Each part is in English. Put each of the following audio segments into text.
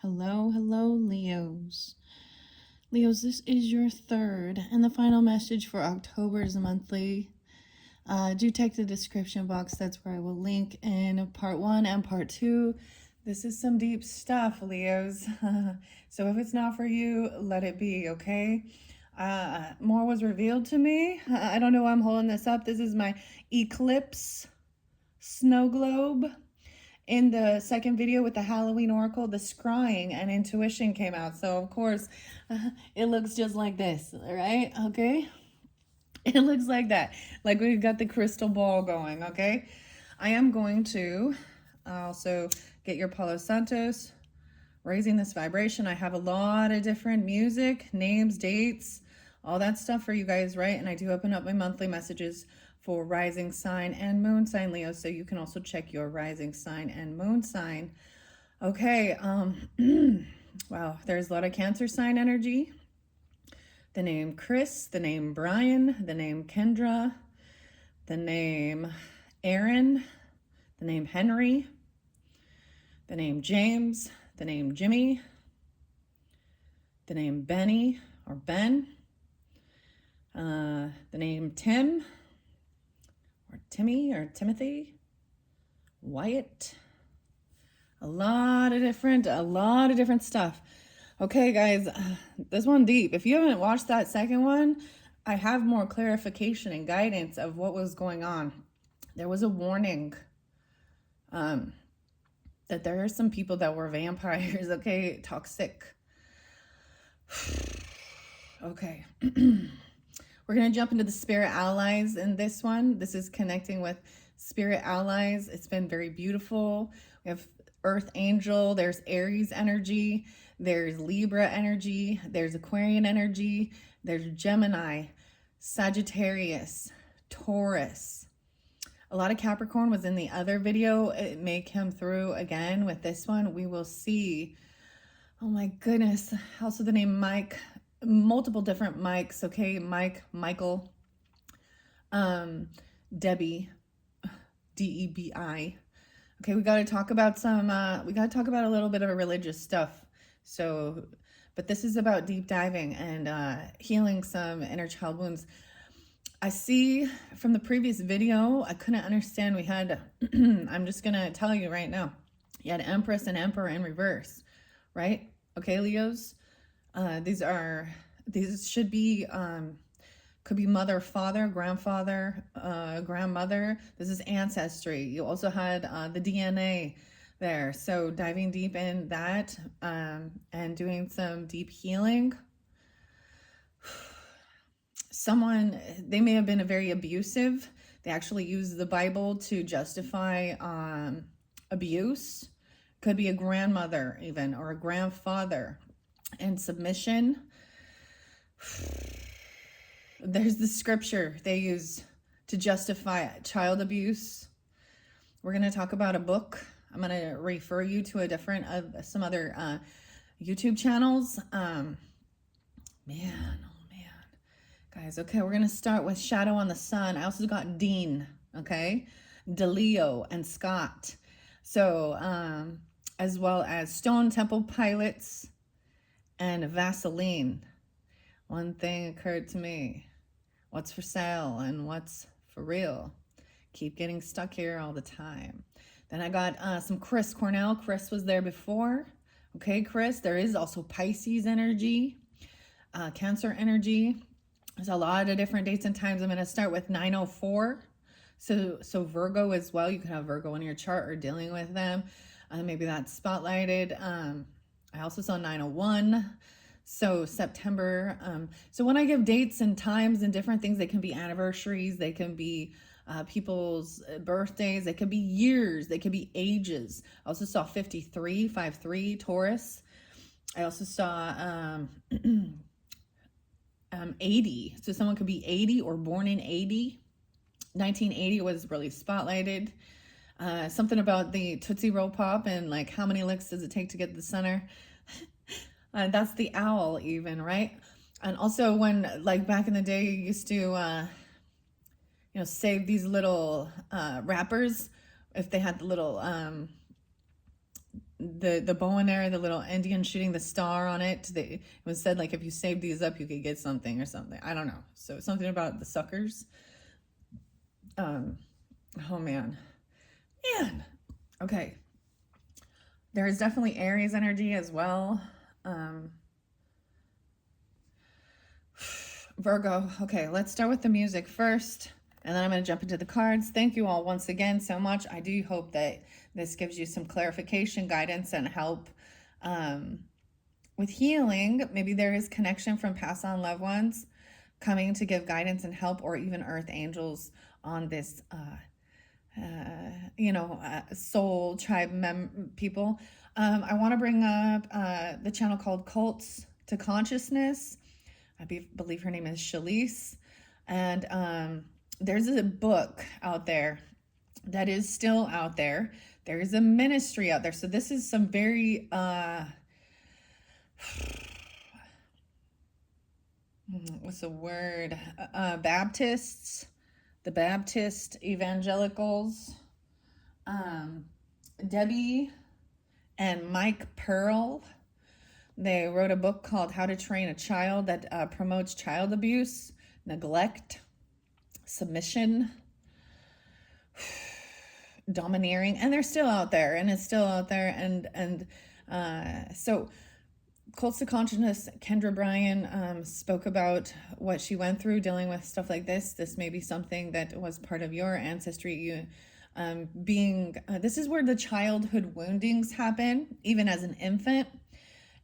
Hello, hello, Leos. Leos, this is your third and the final message for October's monthly. Do check the description box. That's where I will link in part 1 and part 2. This is some deep stuff, Leos. So if it's not for you, let it be, okay? More was revealed to me. I don't know why I'm holding this up. This is my eclipse snow globe. In the second video with the Halloween Oracle, the scrying and intuition came out. So, of course, it looks just like this, right? Okay? It looks like that. Like we've got the crystal ball going, okay? I am going to also get your Palo Santos, raising this vibration. I have a lot of different music, names, dates, all that stuff for you guys, right? And I do open up my monthly messages for rising sign and moon sign, Leo, so you can also check your rising sign and moon sign. Okay, wow, there's a lot of Cancer sign energy. The name Chris, the name Brian, the name Kendra, the name Aaron, the name Henry, the name James, the name Jimmy, the name Benny or Ben, the name Tim, or Timmy or Timothy, Wyatt, a lot of different stuff. Okay, guys, this one deep. If you haven't watched that second one, I have more clarification and guidance of what was going on. There was a warning that there are some people that were vampires, okay, toxic. Okay. We're going to jump into the Spirit Allies in this one. This is connecting with Spirit Allies. It's been very beautiful. We have Earth Angel. There's Aries energy. There's Libra energy. There's Aquarian energy. There's Gemini, Sagittarius, Taurus. A lot of Capricorn was in the other video. It may come through again with this one. We will see. Oh my goodness. Also the name Mike. Multiple different Mikes, okay? Mike, Michael, Debbie, Debi. Okay, we got to talk about a little bit of a religious stuff. So, but this is about deep diving and healing some inner child wounds. I see from the previous video, I couldn't understand. We had, I'm just going to tell you right now, you had Empress and Emperor in reverse, right? Okay, Leos? These should be, could be mother, father, grandfather, grandmother. This is ancestry. You also had the DNA there. So diving deep in that and doing some deep healing. They may have been very abusive. They actually used the Bible to justify abuse. Could be a grandmother even, or a grandfather. And submission. There's the scripture they use to justify child abuse. We're going to talk about a book. I'm going to refer you to a different some other YouTube channels. Man, oh man, guys. Okay, we're going to start with Shadow on the Sun. I also got Dean, okay, DeLeo and Scott. So as well as Stone Temple Pilots and Vaseline. One thing occurred to me. What's for sale and what's for real? Keep getting stuck here all the time. Then I got some Chris Cornell. Chris was there before. Okay, Chris. There is also Pisces energy, Cancer energy. There's a lot of different dates and times. I'm going to start with 904. So Virgo as well. You can have Virgo in your chart or dealing with them. Maybe that's spotlighted. I also saw 901. So September. So when I give dates and times and different things, they can be anniversaries. They can be people's birthdays. They could be years. They could be ages. I also saw 53, 53, Taurus. I also saw 80. So someone could be 80 or born in 80. 1980 was really spotlighted. Something about the Tootsie Roll Pop and like how many licks does it take to get to the center? That's the owl even, right? And also when like back in the day, you used to, save these little wrappers if they had the little the bow and arrow, the little Indian shooting the star on it. It was said like if you saved these up, you could get something or something. I don't know. So something about the suckers. Oh man. Okay. There is definitely Aries energy as well. Virgo. Okay, let's start with the music first, and then I'm going to jump into the cards. Thank you all once again so much. I do hope that this gives you some clarification, guidance, and help with healing. Maybe there is connection from past on loved ones coming to give guidance and help, or even earth angels on this soul tribe people. I want to bring up the channel called Cults to Consciousness. I believe her name is Shalise. And there's a book out there that is still out there. There is a ministry out there. So this is some very what's the word? Baptists, the Baptist evangelicals, Debbie and Mike Pearl. They wrote a book called How to Train a Child that promotes child abuse, neglect, submission, domineering, and they're still out there, and it's still out there. And so Cults to Consciousness, Kendra Bryan spoke about what she went through dealing with stuff like this. This may be something that was part of your ancestry. This is where the childhood woundings happen, even as an infant.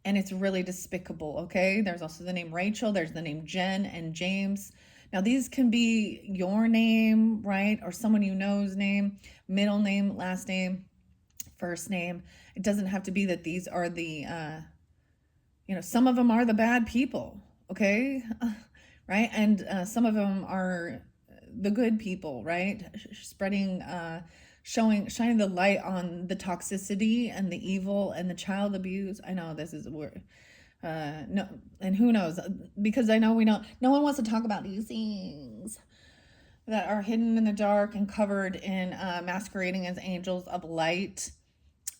And it's really despicable, okay? There's also the name Rachel. There's the name Jen and James. Now, these can be your name, right? Or someone you know's name, middle name, last name, first name. It doesn't have to be that these are the, some of them are the bad people, okay? Right? And some of them are the good people, right? Spreading, shining the light on the toxicity and the evil and the child abuse. I know this is where, no, and who knows? Because I know no one wants to talk about these things that are hidden in the dark and covered in masquerading as angels of light.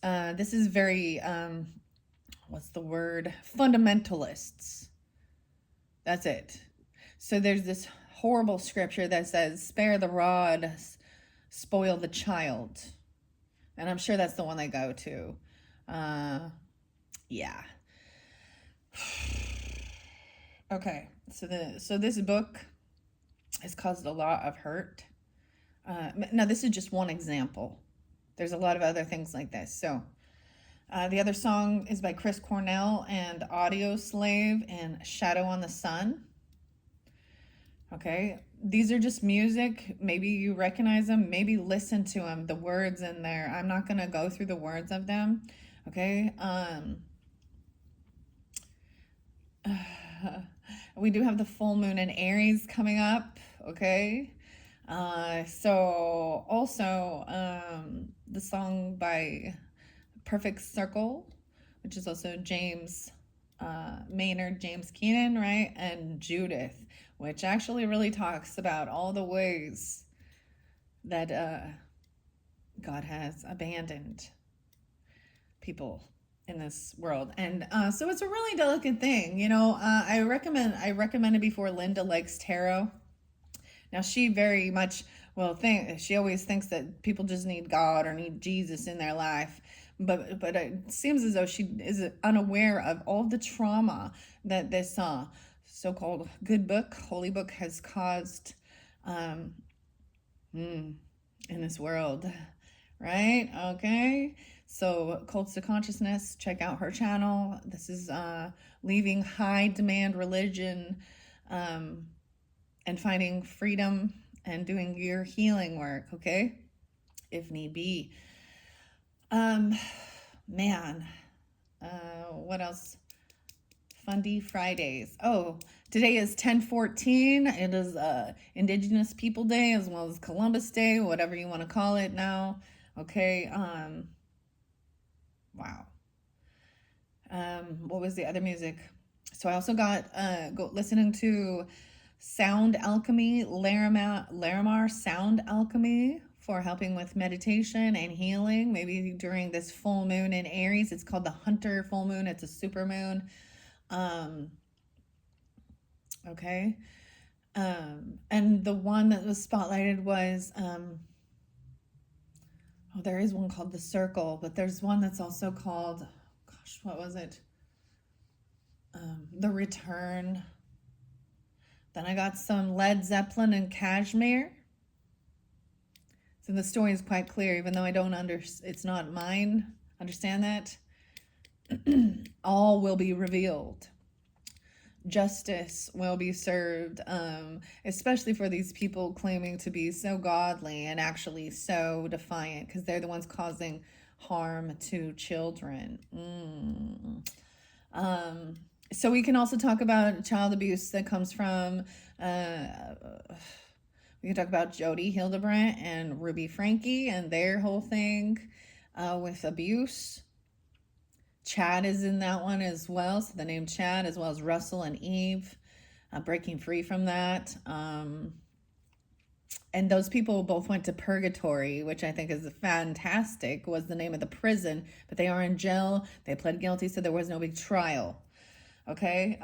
This is very, what's the word? Fundamentalists. That's it. So there's this horrible scripture that says, spare the rod, spoil the child. And I'm sure that's the one they go to. Yeah. Okay. So this book has caused a lot of hurt. Now this is just one example. There's a lot of other things like this. So the other song is by Chris Cornell and Audio Slave and Shadow on the Sun. Okay, these are just music. Maybe you recognize them. Maybe listen to them, the words in there. I'm not going to go through the words of them. Okay. We do have the full moon in Aries coming up. Okay. So also the song by Perfect Circle, which is also James Maynard, James Keenan, right? And Judith, which actually really talks about all the ways that God has abandoned people in this world. And so it's a really delicate thing. I recommended before, Linda likes tarot. Now she very much she always thinks that people just need God or need Jesus in their life. But it seems as though she is unaware of all the trauma that this so-called good book, holy book, has caused in this world, right? Okay, so Cults to Consciousness, check out her channel. This is leaving high demand religion and finding freedom and doing your healing work, okay, if need be. What else? Fundy Fridays. Oh, today is 10/14. It is Indigenous People Day as well as Columbus Day, whatever you want to call it now. Okay. Wow. What was the other music? So I also got listening to Sound Alchemy, Larimar Sound Alchemy for helping with meditation and healing. Maybe during this full moon in Aries. It's called the Hunter full moon. It's a super moon. Okay. And the one that was spotlighted was, there is one called the Circle, but there's one that's also called, gosh, what was it? The Return. Then I got some Led Zeppelin and Cashmere. So the story is quite clear, even though I don't it's not mine. Understand that? All will be revealed. Justice will be served, especially for these people claiming to be so godly and actually so defiant, because they're the ones causing harm to children. So we can also talk about child abuse that comes from, we can talk about Jody Hildebrandt and Ruby Franke and their whole thing with abuse. Chad is in that one as well. So the name Chad, as well as Russell and Eve, breaking free from that. And those people both went to purgatory, which I think is fantastic, was the name of the prison. But they are in jail. They pled guilty, so there was no big trial. Okay?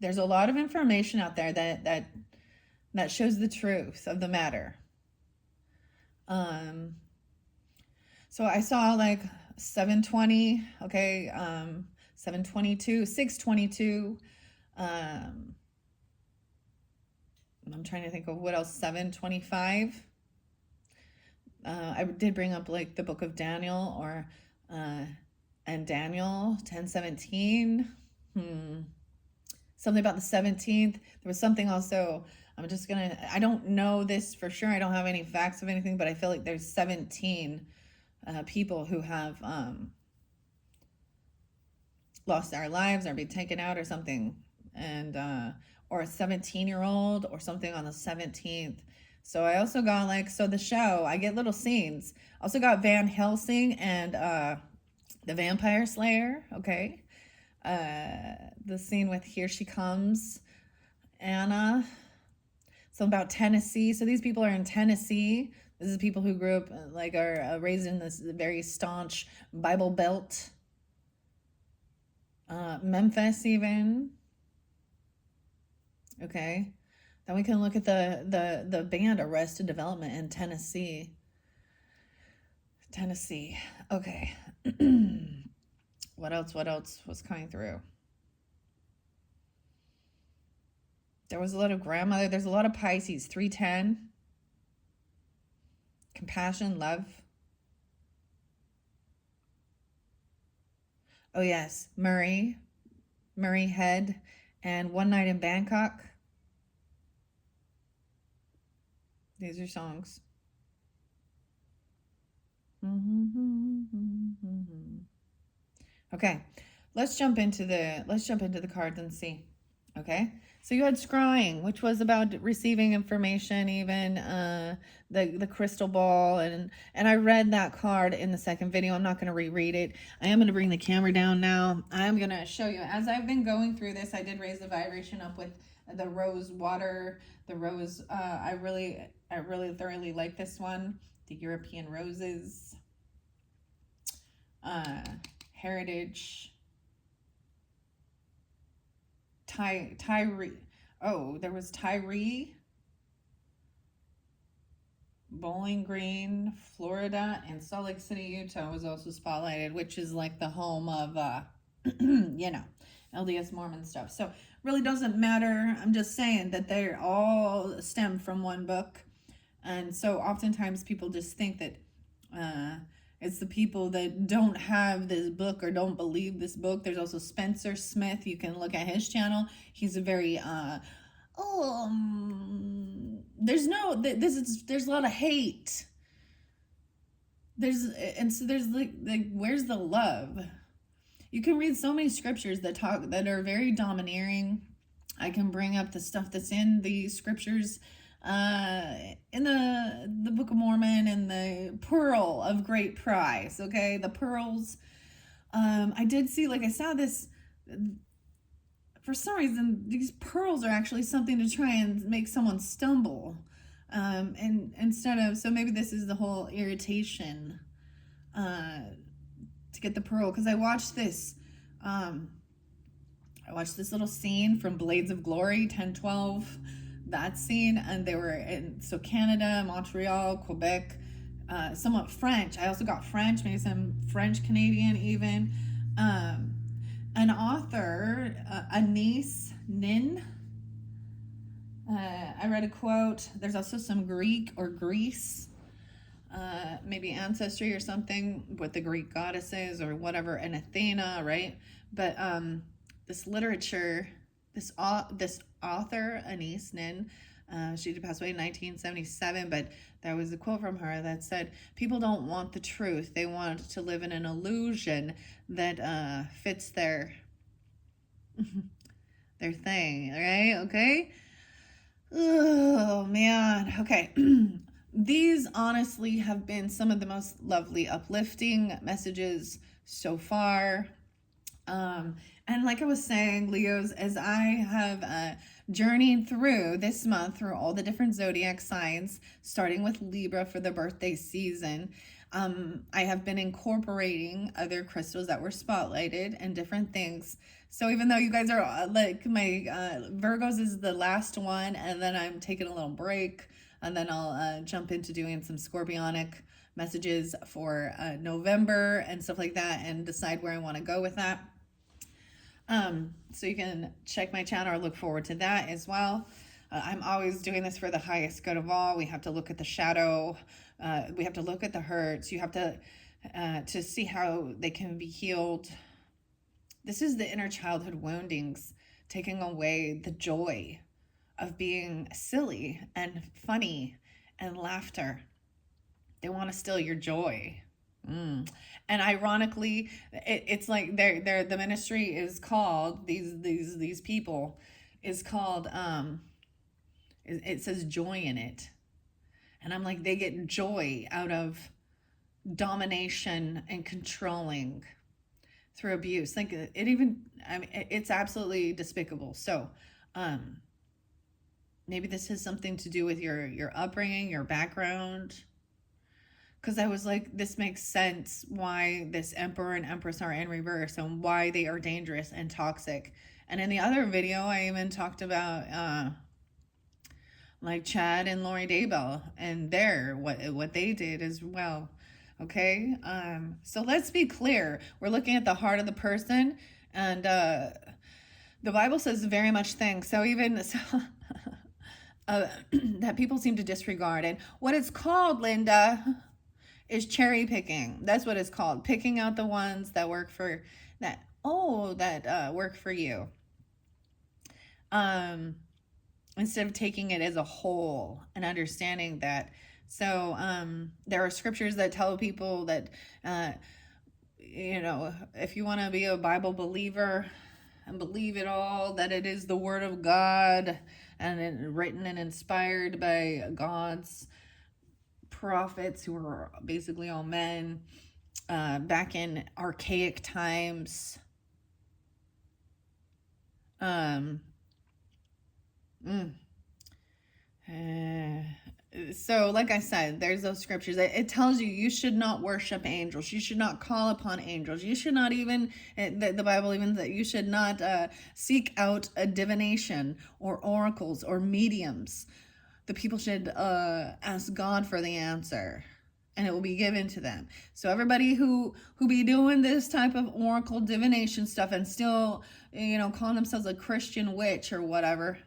There's a lot of information out there that shows the truth of the matter. So I saw like 720, okay, 722, 622. I'm trying to think of what else, 725. I did bring up like the book of Daniel or and Daniel 10:17. Something about the 17th. There was something also, I don't know this for sure. I don't have any facts of anything, but I feel like there's 17 people who have lost their lives or been taken out or something, and or a 17-year-old or something on the 17th. So I also got the show, I get little scenes. Also got Van Helsing and the Vampire Slayer, okay? The scene with Here She Comes, Anna. So about Tennessee. So these people are in Tennessee. This is people who grew up, are raised in this very staunch Bible Belt. Memphis even. Okay. Then we can look at the band Arrested Development in Tennessee. Okay. What else was coming through? There was a lot of grandmother. There's a lot of Pisces. 310. Compassion, love. Oh yes, Murray Head, and One Night in Bangkok. These are songs. Okay, let's jump into the cards and see. Okay, so you had scrying, which was about receiving information, even the crystal ball, and I read that card in the second video. I'm not going to reread it. I am going to bring the camera down now. I'm going to show you, as I've been going through this, I did raise the vibration up with the rose water, the rose. I really thoroughly like this one, the European roses, heritage. Tyree. Oh, there was Tyree, Bowling Green, Florida, and Salt Lake City, Utah was also spotlighted, which is like the home of, LDS Mormon stuff. So really doesn't matter. I'm just saying that they're all stem from one book. And so oftentimes people just think that it's the people that don't have this book or don't believe this book. There's also Spencer Smith. You can look at his channel. He's a very there's a lot of hate. There's where's the love? You can read so many scriptures that are very domineering. I can bring up the stuff that's in the scriptures in the Book of Mormon and the Pearl of Great Price. Okay, the pearls. I did see, I saw this. For some reason, these pearls are actually something to try and make someone stumble. And instead of, so maybe this is the whole irritation to get the pearl, because I watched this little scene from Blades of Glory 1012, that scene, and they were in, so Canada, Montreal, Quebec, somewhat French. I also got French, maybe some French Canadian even. An author, Anise Nin. I read a quote. There's also some Greek or Greece, maybe ancestry or something with the Greek goddesses or whatever, and Athena, right? But this literature, this author, Anise Nin, she did pass away in 1977, but there was a quote from her that said, people don't want the truth. They want to live in an illusion that fits their thing, right? Okay? Oh, man. Okay. These honestly have been some of the most lovely, uplifting messages so far. And like I was saying, Leos, as I have journeyed through this month, through all the different zodiac signs, starting with Libra for the birthday season, I have been incorporating other crystals that were spotlighted and different things. So even though you guys are like, my Virgos is the last one, and then I'm taking a little break, and then I'll jump into doing some Scorpionic messages for November and stuff like that, and decide where I want to go with that. So you can check my channel or look forward to that as well. I'm always doing this for the highest good of all. We have to look at the shadow. We have to look at the hurts. You have to see how they can be healed. This is the inner childhood woundings, taking away the joy of being silly and funny and laughter. They want to steal your joy. And ironically, it's like the ministry is called, these people is called, it says joy in it. And I'm like, they get joy out of domination and controlling through abuse. Like it's absolutely despicable. So, maybe this has something to do with your upbringing, your background. Because I was like, this makes sense why this Emperor and Empress are in reverse and why they are dangerous and toxic. And in the other video, I even talked about like Chad and Lori Daybell and what they did as well. Okay, so let's be clear. We're looking at the heart of the person, and the Bible says very much things. So even that people seem to disregard. And what it's called, Linda, is cherry picking. That's what it's called. Picking out the ones that work for work for you. Instead of taking it as a whole and understanding that. So there are scriptures that tell people that, if you want to be a Bible believer and believe it all, that it is the word of God and written and inspired by God's prophets, who were basically all men back in archaic times. So like I said, there's those scriptures. It tells you should not worship angels. You should not call upon angels. You should not even, the Bible even, that you should not seek out a divination or oracles or mediums. The people should ask God for the answer, and it will be given to them. So everybody who be doing this type of oracle divination stuff and still, calling themselves a Christian witch or whatever,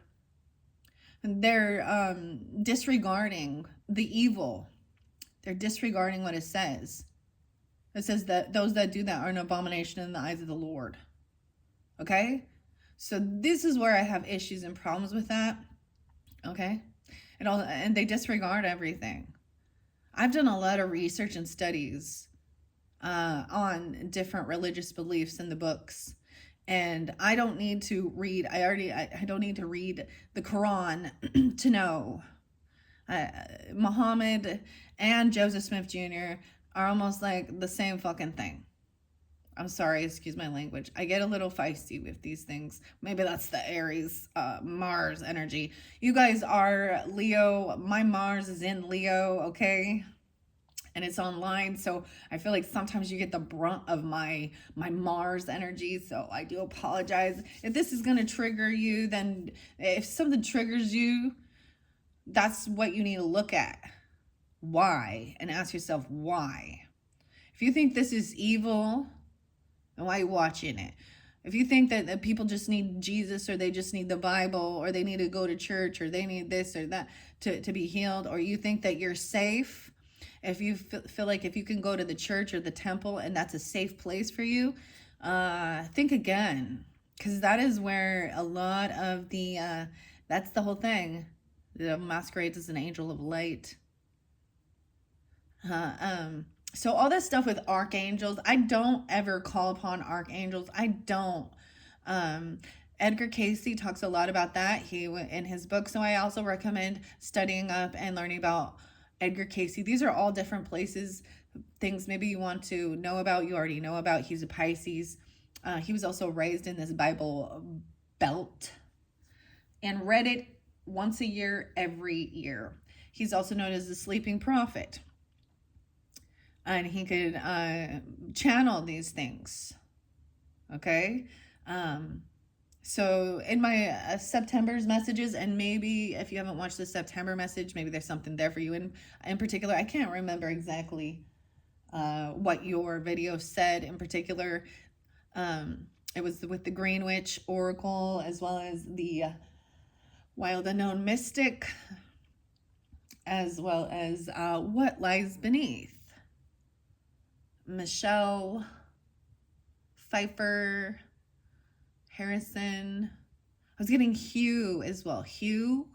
they're disregarding the evil. They're disregarding what it says. It says that those that do that are an abomination in the eyes of the Lord. Okay? So this is where I have issues and problems with that. Okay? And they disregard everything. I've done a lot of research and studies on different religious beliefs in the books. And I don't need to read, I don't need to read the Quran to know. Muhammad and Joseph Smith Jr. are almost like the same fucking thing. I'm sorry, excuse my language. I get a little feisty with these things. Maybe that's the Aries, Mars energy. You guys are Leo. My Mars is in Leo, okay? And it's online, so I feel like sometimes you get the brunt of my Mars energy, so I do apologize. If this is going to trigger you, then if something triggers you, that's what you need to look at. Why? And ask yourself why. If you think this is evil, then why are you watching it? If you think that people just need Jesus, or they just need the Bible, or they need to go to church, or they need this or that to be healed, or you think that you're safe, if you feel like if you can go to the church or the temple and that's a safe place for you, think again, because that is where a lot of the, that's the whole thing. The masquerades as an angel of light. So all this stuff with archangels, I don't ever call upon archangels. I don't. Edgar Cayce talks a lot about that in his book. So I also recommend studying up and learning about Edgar Cayce. These are all different places, things maybe you want to know about, you already know about. He's a Pisces. He was also raised in this Bible belt and read it once a year, every year. He's also known as the sleeping prophet. And he could channel these things. Okay? So in my September's messages, and maybe if you haven't watched the September message, maybe there's something there for you in particular. I can't remember exactly what your video said in particular. It was with the Green Witch Oracle, as well as the Wild Unknown Mystic, as well as What Lies Beneath. Michelle Pfeiffer, Harrison. I was getting Hugh as well. Hugh.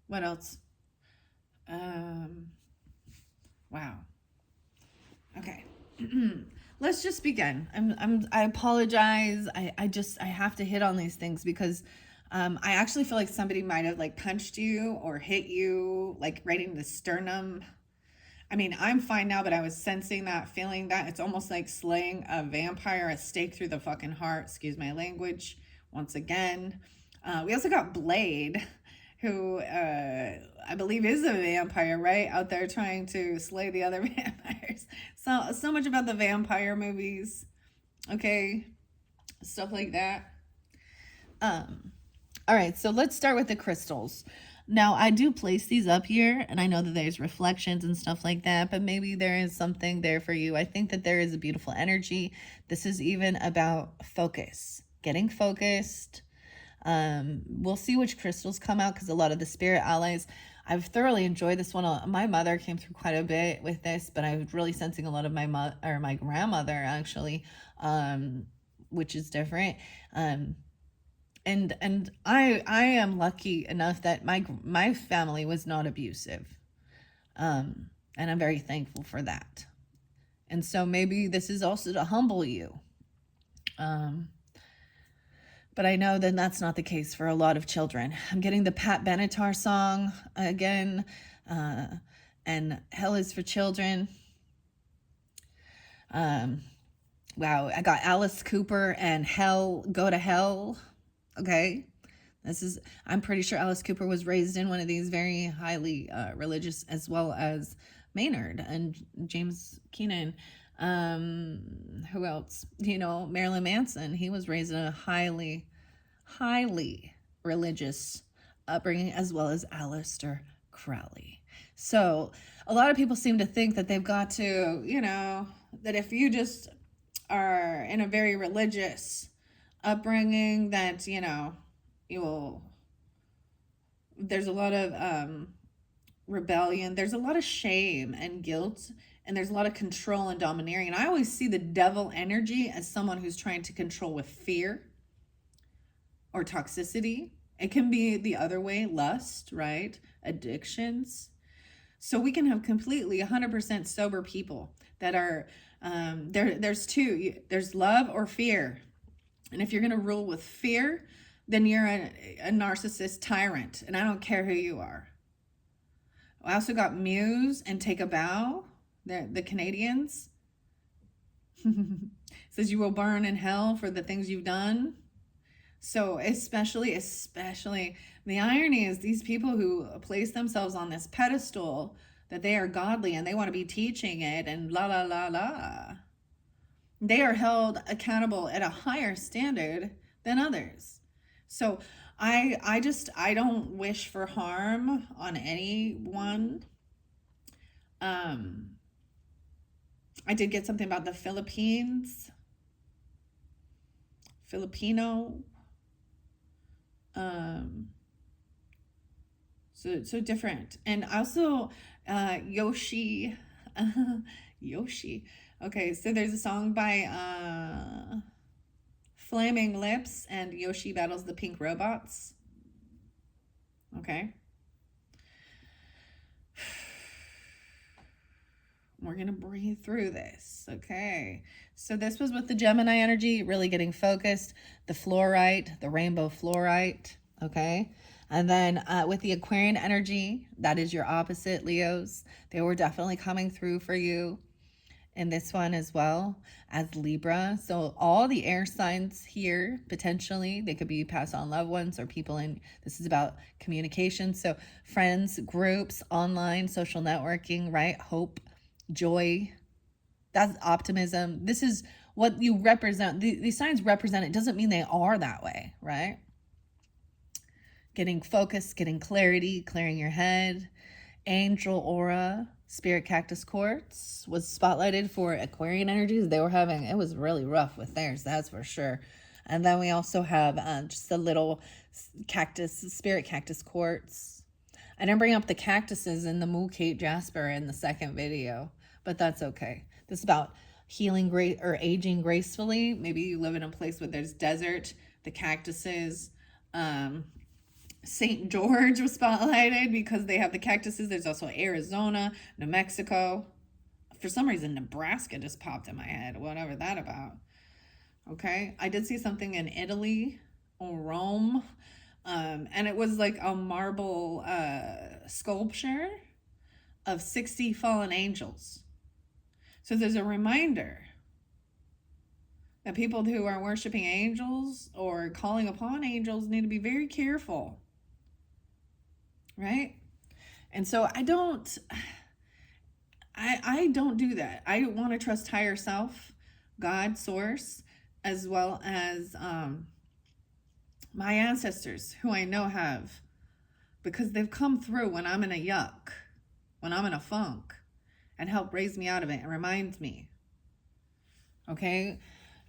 What else? Wow. Okay. Let's just begin. I apologize. I have to hit on these things because I actually feel like somebody might have like punched you or hit you like right in the sternum. I mean, I'm fine now, but I was sensing that, feeling that. It's almost like slaying a vampire, a stake through the fucking heart. Excuse my language once again. We also got Blade, who I believe is a vampire, right? Out there trying to slay the other vampires. So much about the vampire movies. Okay. Stuff like that. All right, so let's start with the crystals. Now, I do place these up here, and I know that there's reflections and stuff like that, but maybe there is something there for you. I think that there is a beautiful energy. This is even about focus, getting focused. We'll see which crystals come out, because a lot of the Spirit Allies, I've thoroughly enjoyed this one. My mother came through quite a bit with this, but I was really sensing a lot of my grandmother, actually, which is different. And I am lucky enough that my family was not abusive. And I'm very thankful for that. And so maybe this is also to humble you. But I know that that's not the case for a lot of children. I'm getting the Pat Benatar song again, and Hell is for Children. Wow, I got Alice Cooper and Hell, Go to Hell. Okay, I'm pretty sure Alice Cooper was raised in one of these very highly religious, as well as Maynard and James Keenan. Who else? Marilyn Manson, he was raised in a highly religious upbringing, as well as Aleister Crowley. So a lot of people seem to think that they've got to, that if you just are in a very religious upbringing, that there's a lot of rebellion, there's a lot of shame and guilt, and there's a lot of control and domineering. And I always see the devil energy as someone who's trying to control with fear or toxicity. It can be the other way, lust, right? Addictions. So we can have completely 100% sober people that are there's two, there's love or fear. And if you're going to rule with fear, then you're a narcissist tyrant. And I don't care who you are. I also got Muse and Take a Bow, the Canadians. Says you will burn in hell for the things you've done. So especially the irony is these people who place themselves on this pedestal that they are godly and they want to be teaching it and la la la la. They are held accountable at a higher standard than others. So I don't wish for harm on anyone. I did get something about the Filipino. So different. And also Yoshi. Yoshi. Okay, so there's a song by Flaming Lips and Yoshi battles the pink robots. Okay. We're going to breathe through this. Okay. So this was with the Gemini energy, really getting focused. The fluorite, the rainbow fluorite. Okay. And then with the Aquarian energy, that is your opposite, Leos. They were definitely coming through for you in this one as well as Libra. So all the air signs here, potentially, they could be passed on loved ones or people in, this is about communication. So friends, groups, online, social networking, right? Hope, joy, that's optimism. This is what you represent. These signs represent, it doesn't mean they are that way, right? Getting focused, getting clarity, clearing your head. Angel aura, spirit cactus quartz was spotlighted for Aquarian energies. They were having, it was really rough with theirs, that's for sure. And then we also have just a little spirit cactus quartz. I didn't bring up the cactuses in the Mookate Jasper in the second video, but that's okay. This is about healing great or aging gracefully. Maybe you live in a place where there's desert, the cactuses. St. George was spotlighted because they have the cactuses. There's also Arizona, New Mexico. For some reason, Nebraska just popped in my head. Whatever that about. Okay. I did see something in Italy or Rome. And it was like a marble sculpture of 60 fallen angels. So there's a reminder that people who are worshiping angels or calling upon angels need to be very careful. Right? And so I don't do that. I want to trust higher self, God, source, as well as my ancestors who I know have, because they've come through when I'm in a yuck, when I'm in a funk, and help raise me out of it and remind me. Okay?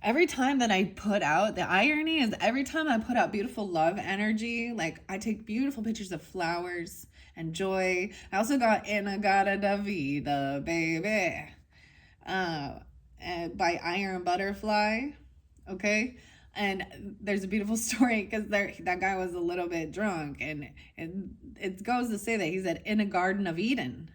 Every time that I put out, the irony is every time I put out beautiful love energy, like I take beautiful pictures of flowers and joy. I also got Inagata da Vida, baby, by Iron Butterfly. Okay. And there's a beautiful story because that guy was a little bit drunk, and it goes to say that he's in a Garden of Eden.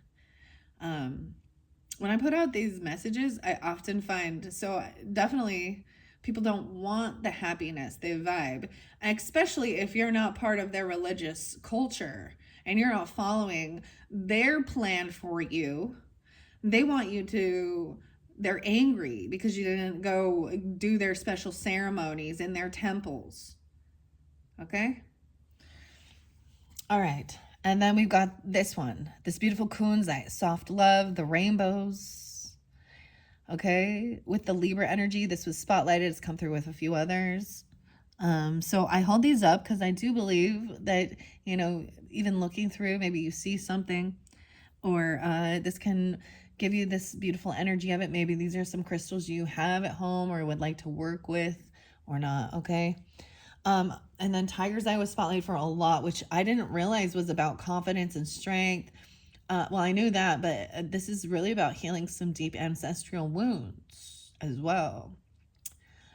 When I put out these messages, I often find, so definitely people don't want the happiness, they vibe, and especially if you're not part of their religious culture and you're not following their plan for you. They want you to, they're angry because you didn't go do their special ceremonies in their temples. Okay? All right. And then we've got this one, this beautiful kunzite, soft love, the rainbows. Okay, with the Libra energy, this was spotlighted. It's come through with a few others. So I hold these up because I do believe that, you know, even looking through, maybe you see something, or this can give you this beautiful energy of it. Maybe these are some crystals you have at home or would like to work with or not. Okay. And then Tiger's Eye was spotlighted for a lot, which I didn't realize was about confidence and strength. Well, I knew that, but this is really about healing some deep ancestral wounds as well.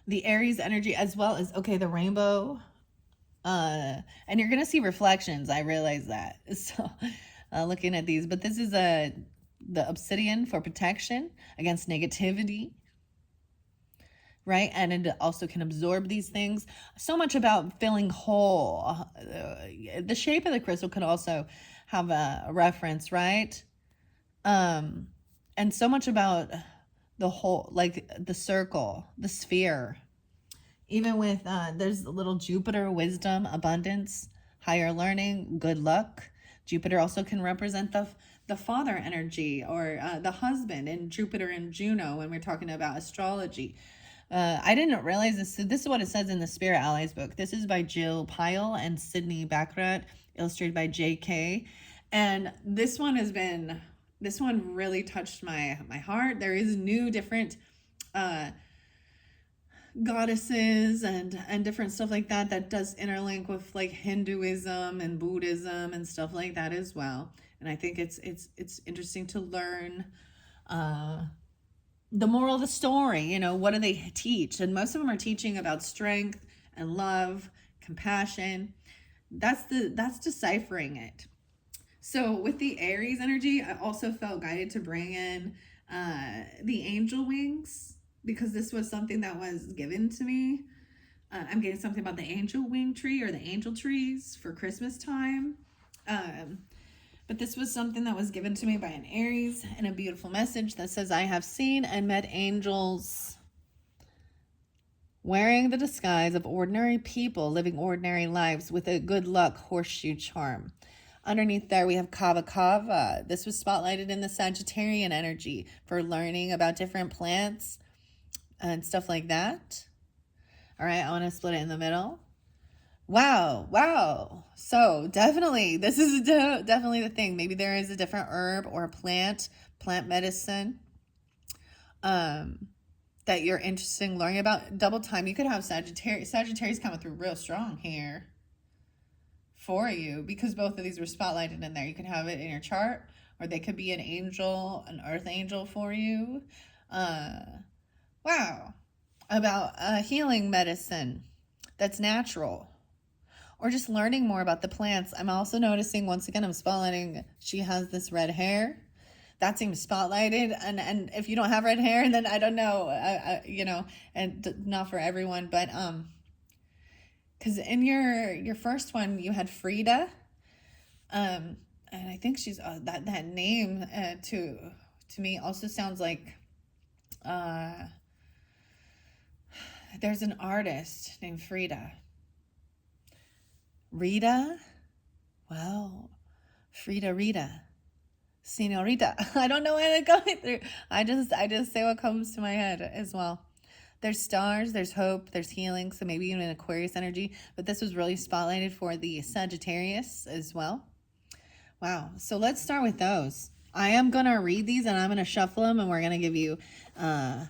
The Aries energy, as well as, okay, the rainbow. And you're going to see reflections. I realize that. So looking at these, but this is the obsidian for protection against negativity. Right? And it also can absorb these things. So much about feeling whole. The shape of the crystal could also have a reference, right? And so much about the whole, like the circle, the sphere. Even with, there's a little Jupiter, wisdom, abundance, higher learning, good luck. Jupiter also can represent the father energy, or the husband, and Jupiter and Juno when we're talking about astrology. I didn't realize this. So this is what it says in the Spirit Allies book. This is by Jill Pyle and Sydney Baccarat, illustrated by J.K. And this one really touched my heart. There is new different goddesses and different stuff like that does interlink with like Hinduism and Buddhism and stuff like that as well. And I think it's interesting to learn the moral of the story. You know, what do they teach? And most of them are teaching about strength and love, compassion. That's deciphering it. So with the Aries energy, I also felt guided to bring in the angel wings, because this was something that was given to me. I'm getting something about the angel wing tree or the angel trees for Christmas time. But this was something that was given to me by an Aries, and a beautiful message that says, I have seen and met angels wearing the disguise of ordinary people living ordinary lives with a good luck horseshoe charm. Underneath there, we have Kava Kava. This was spotlighted in the Sagittarian energy for learning about different plants and stuff like that. All right, I want to split it in the middle. Wow. So definitely, this is definitely the thing. Maybe there is a different herb or plant medicine that you're interested in learning about. Double time, you could have Sagittarius coming through real strong here for you, because both of these were spotlighted in there. You can have it in your chart, or they could be an angel, an earth angel for you. Wow. About healing medicine that's natural, or just learning more about the plants. I'm also noticing, once again, I'm spotlighting, she has this red hair. That seems spotlighted. And if you don't have red hair, then I don't know, you know, and not for everyone, but because in your first one, you had Frida. And I think she's, that name to me also sounds like, there's an artist named Frida. Rita? Well, Rita. Senorita. I don't know what I'm going through. I just say what comes to my head as well. There's stars, there's hope, there's healing. So maybe even an Aquarius energy. But this was really spotlighted for the Sagittarius as well. Wow. So let's start with those. I am going to read these and I'm going to shuffle them, and we're going to give you a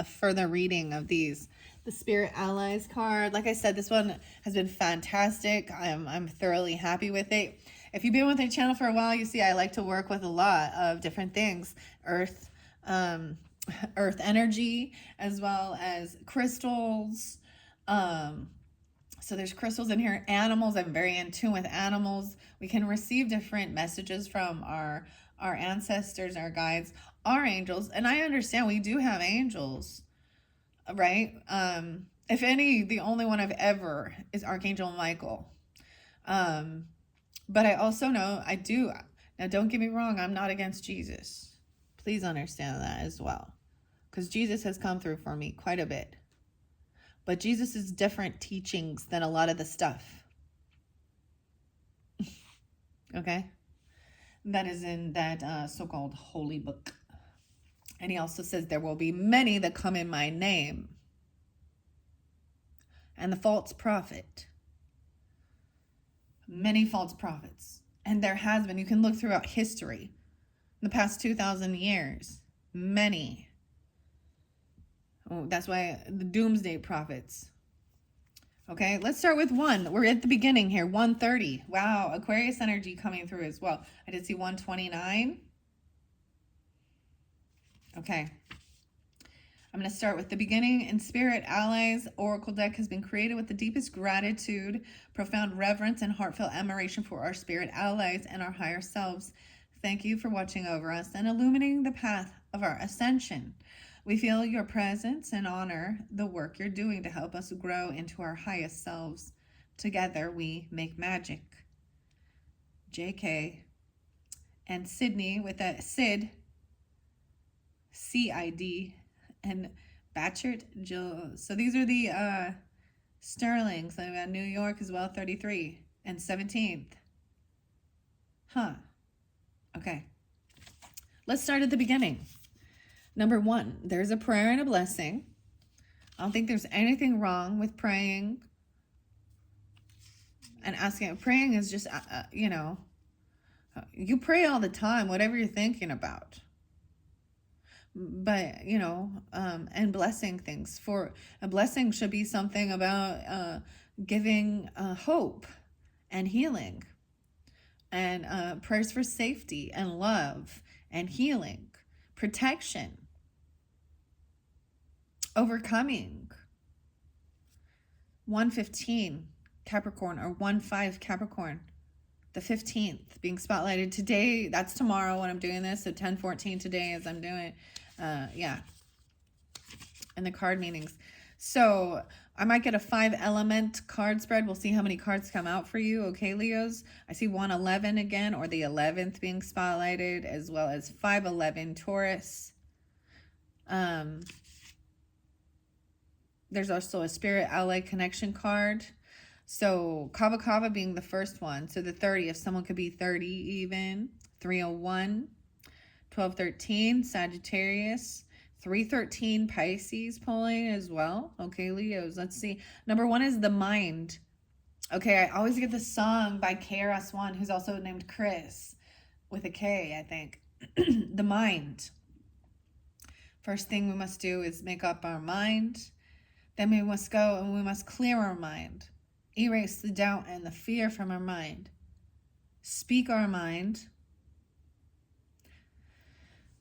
further reading of these. The Spirit Allies card. Like I said, this one has been fantastic. I'm thoroughly happy with it. If you've been with the channel for a while, you see I like to work with a lot of different things. Earth energy, as well as crystals. So there's crystals in here. Animals, I'm very in tune with animals. We can receive different messages from our ancestors, our guides, our angels. And I understand we do have angels, right? If any, the only one I've ever is Archangel Michael. But I also know I do. Now, don't get me wrong. I'm not against Jesus. Please understand that as well, because Jesus has come through for me quite a bit. But Jesus is different teachings than a lot of the stuff. Okay? That is in that so-called holy book. And he also says, there will be many that come in my name. And the false prophet. Many false prophets. And there has been, you can look throughout history, in the past 2,000 years, many. Oh, that's why the doomsday prophets. Okay, let's start with one. We're at the beginning here, 130. Wow, Aquarius energy coming through as well. I did see 129. Okay. I'm going to start with the beginning. In Spirit Allies, Oracle deck has been created with the deepest gratitude, profound reverence, and heartfelt admiration for our Spirit Allies and our higher selves. Thank you for watching over us and illuminating the path of our ascension. We feel your presence and honor the work you're doing to help us grow into our highest selves. Together, we make magic. JK, and Sydney with a Sid, CID, and Batchert Jill. So these are the Sterlings. I've got New York as well, 33 and 17th. Huh. Okay. Let's start at the beginning. Number 1, there's a prayer and a blessing. I don't think there's anything wrong with praying and asking. Praying is just, you know, you pray all the time, whatever you're thinking about. But, you know, and blessing things. For a blessing should be something about giving hope and healing, and prayers for safety and love and healing, protection, overcoming. 115 Capricorn, or 1-5 Capricorn, the 15th being spotlighted today. That's tomorrow when I'm doing this. So 10-14 today as I'm doing yeah, and the card meanings. So I might get a 5-element card spread. We'll see how many cards come out for you. Okay, Leos. I see 111 again, or the 11th being spotlighted, as well as 511 Taurus. There's also a Spirit Ally connection card. So Kava Kava being the first one. So the 30th, someone could be 30 even. 301, 1213 Sagittarius, 313 Pisces pulling as well. Okay, Leos, let's see. Number 1 is the mind. Okay, I always get the song by KRS-One, who's also named Chris, with a K, I think. The mind. First thing we must do is make up our mind. Then we must go and we must clear our mind. Erase the doubt and the fear from our mind. Speak our mind.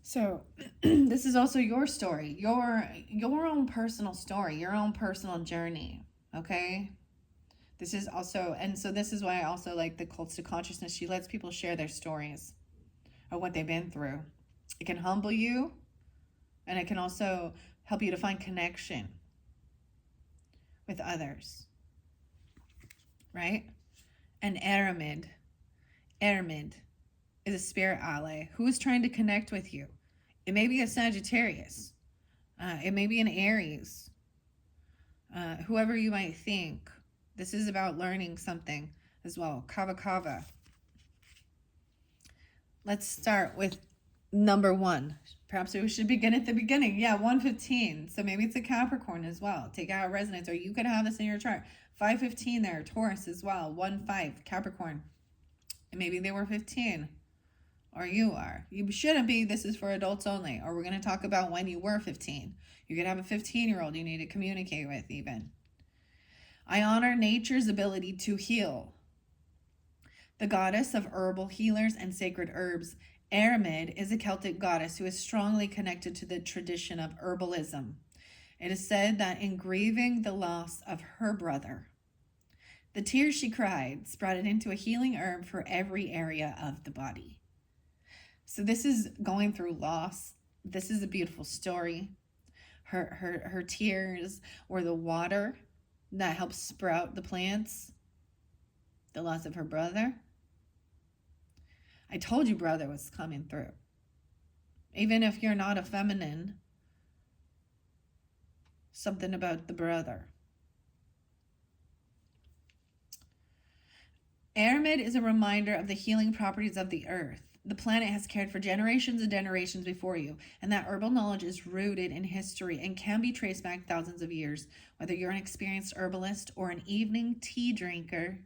So this is also your story, your own personal story, your own personal journey, okay? This is also, and so this is why I also like the Cults to Consciousness. She lets people share their stories of what they've been through. It can humble you, and it can also help you to find connection with others, right? And Aramid is a spirit ally who is trying to connect with you. It may be a Sagittarius. It may be an Aries. Whoever you might think. This is about learning something as well. Kava Kava. Let's start with number 1. Perhaps we should begin at the beginning. Yeah, 115. So maybe it's a Capricorn as well. Take out resonance, or you could have this in your chart. 515 there, Taurus as well. 1-5 Capricorn. And maybe they were 15. Or you are. You shouldn't be. This is for adults only. Or we're going to talk about when you were 15. You could have a 15-year-old you need to communicate with even. I honor nature's ability to heal. The goddess of herbal healers and sacred herbs, Aramid, is a Celtic goddess who is strongly connected to the tradition of herbalism. It is said that in grieving the loss of her brother, the tears she cried sprouted into a healing herb for every area of the body. So this is going through loss. This is a beautiful story. Her tears were the water that helps sprout the plants. The loss of her brother. I told you brother was coming through. Even if you're not a feminine, something about the brother. Aramid is a reminder of the healing properties of the earth. The planet has cared for generations and generations before you, and that herbal knowledge is rooted in history and can be traced back thousands of years. Whether you're an experienced herbalist or an evening tea drinker,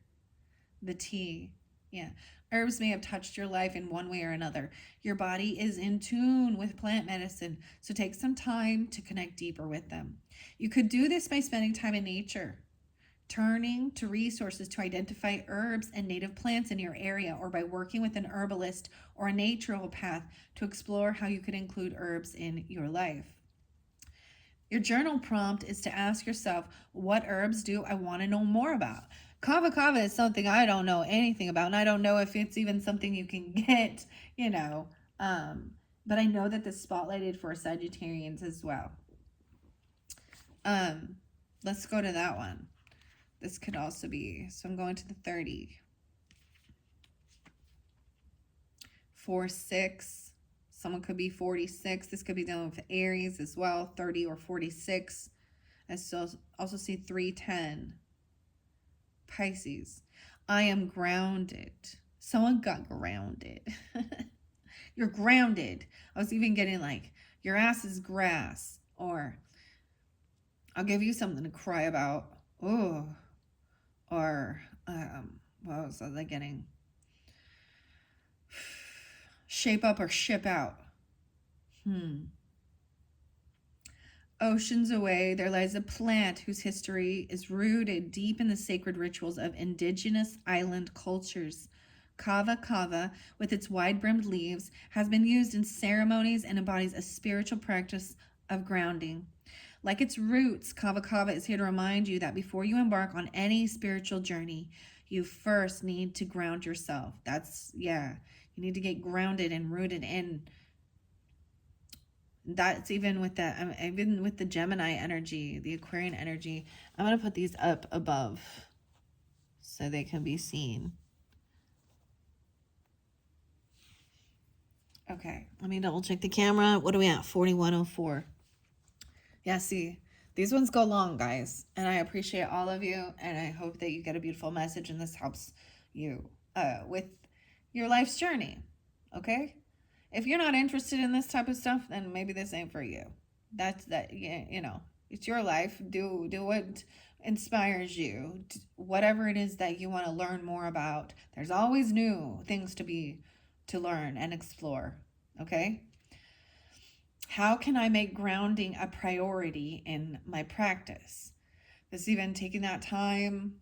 the tea, yeah. Herbs may have touched your life in one way or another. Your body is in tune with plant medicine, so take some time to connect deeper with them. You could do this by spending time in nature, turning to resources to identify herbs and native plants in your area, or by working with an herbalist or a naturopath to explore how you could include herbs in your life. Your journal prompt is to ask yourself, what herbs do I want to know more about? Kava Kava is something I don't know anything about, and I don't know if it's even something you can get, but I know that this spotlighted for Sagittarians as well. Let's go to that one. This could also be, so I'm going to the 30. 4-6. Someone could be 46. This could be dealing with Aries as well, 30 or 46. I still also see 310. Pisces. I am grounded. Someone got grounded. You're grounded. I was even getting like, your ass is grass. Or, I'll give you something to cry about. Oh. Or, what was I getting? Shape up or ship out. Oceans away, there lies a plant whose history is rooted deep in the sacred rituals of indigenous island cultures. Kava kava, with its wide-brimmed leaves, has been used in ceremonies and embodies a spiritual practice of grounding. Like its roots, kava kava is here to remind you that before you embark on any spiritual journey, you first need to ground yourself. You need to get grounded and rooted in. That's even with the Gemini energy, the Aquarian energy. I'm going to put these up above so they can be seen. Okay, let me double check the camera. What are we at? 4104. Yeah, see, these ones go long, guys. And I appreciate all of you. And I hope that you get a beautiful message and this helps you with your life's journey. Okay? If you're not interested in this type of stuff, then maybe this ain't for you. It's your life. Do what inspires you. Whatever it is that you want to learn more about. There's always new things to learn and explore. Okay? How can I make grounding a priority in my practice? This even taking that time.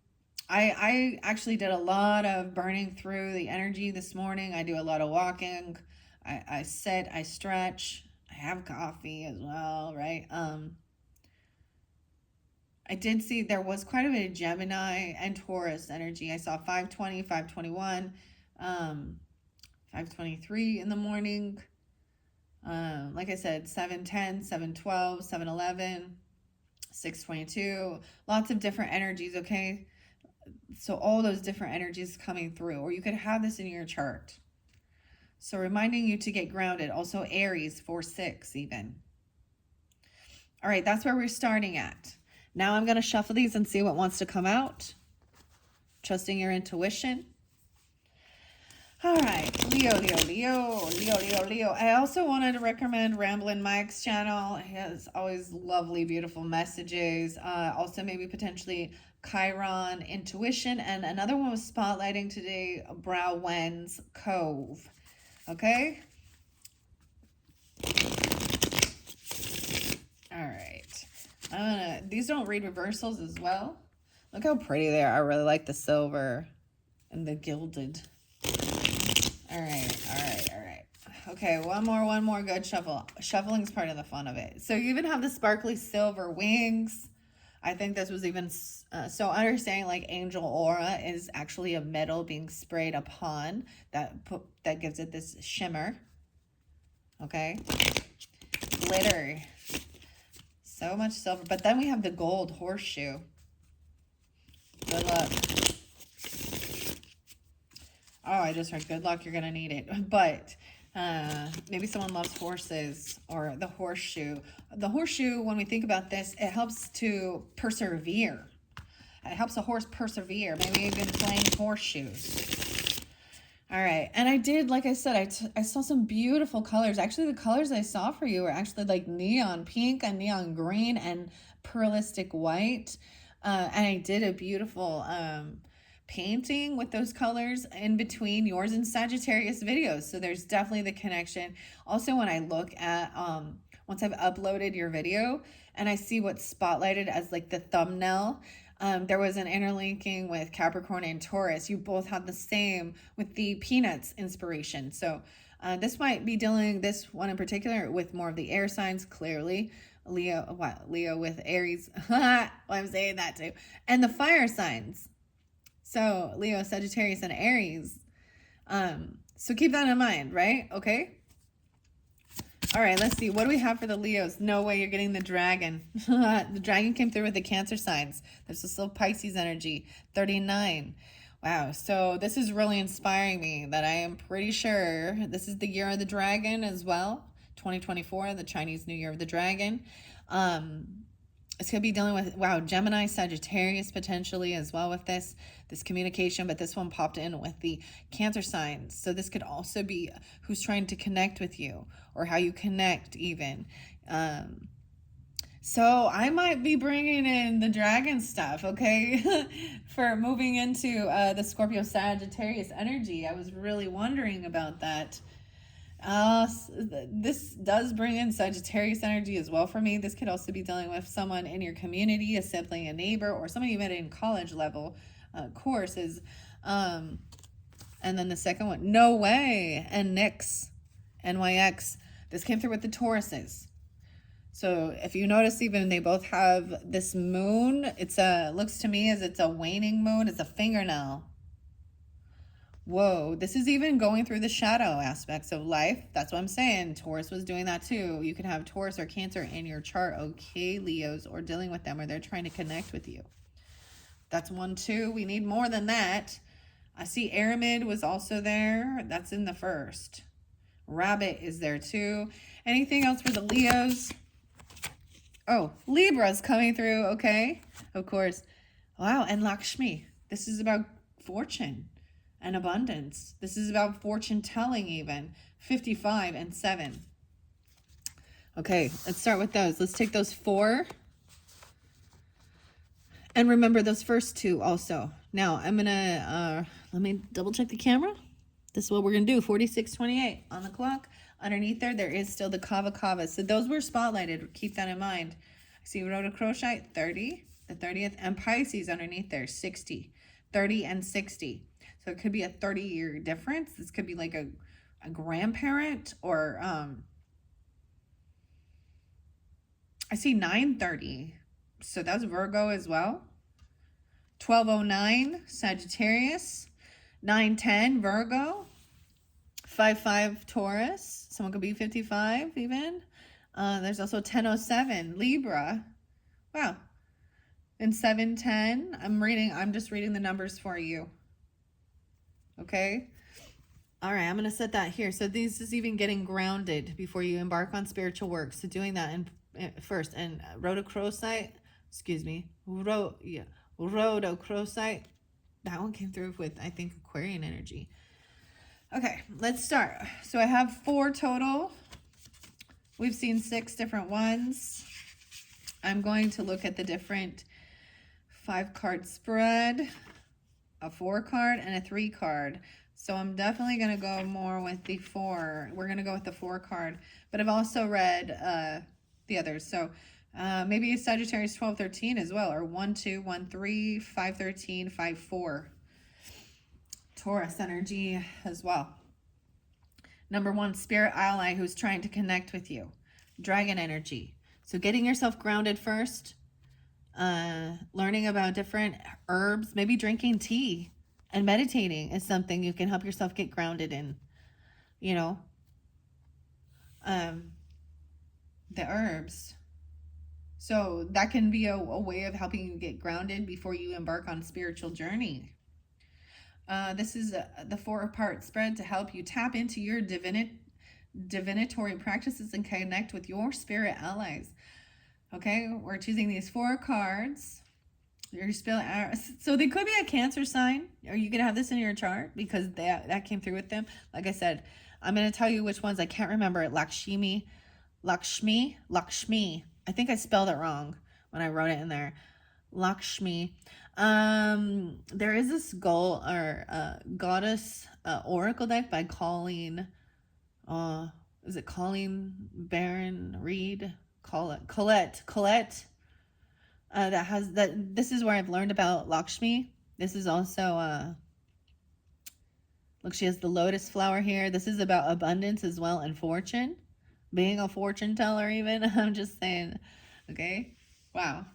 I actually did a lot of burning through the energy this morning. I do a lot of walking. I sit, I stretch, I have coffee as well, right? I did see there was quite a bit of Gemini and Taurus energy. I saw 520, 521, 523 in the morning. Like I said, 710, 712, 711, 622, lots of different energies, okay? So all those different energies coming through, or you could have this in your chart. So reminding you to get grounded. Also Aries, 4-6 even. All right, that's where we're starting at. Now I'm going to shuffle these and see what wants to come out. Trusting your intuition. All right, Leo. I also wanted to recommend Ramblin' Mike's channel. He has always lovely, beautiful messages. Also maybe potentially Chiron Intuition. And another one was spotlighting today, Brow Wen's Cove. Okay? All right. These don't read reversals as well. Look how pretty they are. I really like the silver and the gilded. All right. Okay, one more good shuffle. Shuffling is part of the fun of it. So you even have the sparkly silver wings. I think this was even, so understanding like angel aura is actually a metal being sprayed upon that gives it this shimmer. Okay. Glitter. So much silver. But then we have the gold horseshoe. Good luck. Oh, I just heard good luck. You're going to need it. But maybe someone loves horses, or the horseshoe. The horseshoe, when we think about this, it helps to persevere. It helps a horse persevere. Maybe even playing horseshoes. All right. And I did, like I said, I saw some beautiful colors. Actually, the colors I saw for you were actually like neon pink and neon green and pearlistic white. And I did a beautiful painting with those colors in between yours and Sagittarius videos. So there's definitely the connection. Also, when I look at, once I've uploaded your video and I see what's spotlighted as like the thumbnail, there was an interlinking with Capricorn and Taurus. You both had the same with the Peanuts inspiration. So this might be dealing, this one in particular, with more of the air signs, clearly. Leo with Aries. Well, I'm saying that too. And the fire signs. So Leo, Sagittarius, and Aries. So keep that in mind, right? Okay. All right, let's see. What do we have for the Leos? No way, you're getting the dragon. The dragon came through with the Cancer signs. There's this little Pisces energy. 39. Wow, so this is really inspiring me that I am pretty sure this is the year of the dragon as well. 2024, the Chinese New Year of the Dragon. Um, it's going to be dealing with, wow, Gemini, Sagittarius potentially as well with this communication, but this one popped in with the Cancer signs. So this could also be who's trying to connect with you or how you connect even. So I might be bringing in the dragon stuff, okay, for moving into the Scorpio Sagittarius energy. I was really wondering about that. This does bring in Sagittarius energy as well for me. This could also be dealing with someone in your community, a sibling, a neighbor, or someone you met in college level courses. And then the second one, no way, and Nyx, NYX. This came through with the Tauruses. So if you notice, even they both have this moon. Looks to me as it's a waning moon. It's a fingernail. Whoa, this is even going through the shadow aspects of life. That's what I'm saying. Taurus was doing that too. You can have Taurus or Cancer in your chart, okay, Leos, or dealing with them, or they're trying to connect with you. That's 1, 2. We need more than that. I see Aramid was also there. That's in the first. Rabbit is there too. Anything else for the Leos? Oh, Libra's coming through, okay? Of course. Wow, and Lakshmi. This is about fortune and abundance. This is about fortune telling even. 55 and 7. Okay, let's start with those. Let's take those 4. And remember those first 2 also. Now, I'm going to, let me double check the camera. This is what we're going to do. 46:28 on the clock. Underneath there is still the Kava Kava. So those were spotlighted. Keep that in mind. I see Rhoda Crochet, 30, the 30th, and Pisces underneath there, 60, 30 and 60. So it could be a 30-year difference. This could be like a grandparent or, I see 9:30. So that's Virgo as well. 12:09, Sagittarius. 9:10, Virgo. 5:05, Taurus. Someone could be 55 even. There's also 10:07, Libra. Wow. And 7:10. I'm just reading the numbers for you. Okay. All right, I'm going to set that here. So this is even getting grounded before you embark on spiritual work. So doing that first. And rhodochrosite, rhodochrosite. That one came through with, I think, Aquarian energy. Okay, let's start. So I have 4 total. We've seen 6 different ones. I'm going to look at the different 5-card spread, a 4-card, and a 3-card. So I'm definitely going to go more with the 4. We're going to go with the 4-card. But I've also read the others. So maybe a Sagittarius 12-13 as well, or 1-2, 1-3, 5-13, 5-4. Taurus energy as well. Number 1, Spirit Ally, who's trying to connect with you. Dragon energy. So getting yourself grounded first. Learning about different herbs. Maybe drinking tea and meditating is something you can help yourself get grounded in. You know. The herbs. So that can be a way of helping you get grounded before you embark on a spiritual journey. This is the 4-part spread to help you tap into your divinatory practices and connect with your spirit allies. Okay, we're choosing these 4 cards. So they could be a Cancer sign, or you can have this in your chart because that came through with them. Like I said, I'm going to tell you which ones. I can't remember it. Lakshmi. I think I spelled it wrong when I wrote it in there. Lakshmi. There is this goddess oracle deck by Colleen. Is it Colleen Barron Reed? Colette. That has that. This is where I've learned about Lakshmi. This is also look, she has the lotus flower here. This is about abundance as well and fortune. Being a fortune teller, even. I'm just saying. Okay. Wow.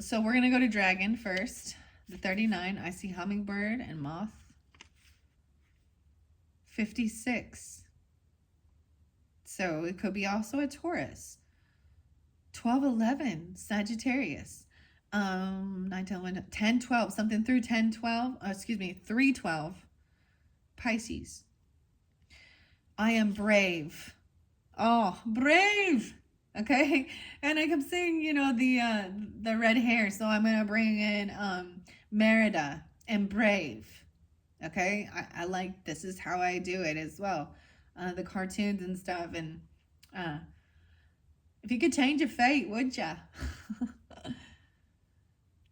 So we're going to go to Dragon first. The 39. I see Hummingbird and Moth. 56. So it could be also a Taurus. 12-11, Sagittarius. 9, 10, 11, 10, 12, something through 10, 12, excuse me, 3, 12. Pisces. I am brave. Oh, brave. Okay. And I kept saying, the red hair. So I'm going to bring in, Merida and brave. Okay. I like, this is how I do it as well. The cartoons and stuff. And, if you could change your fate, would ya?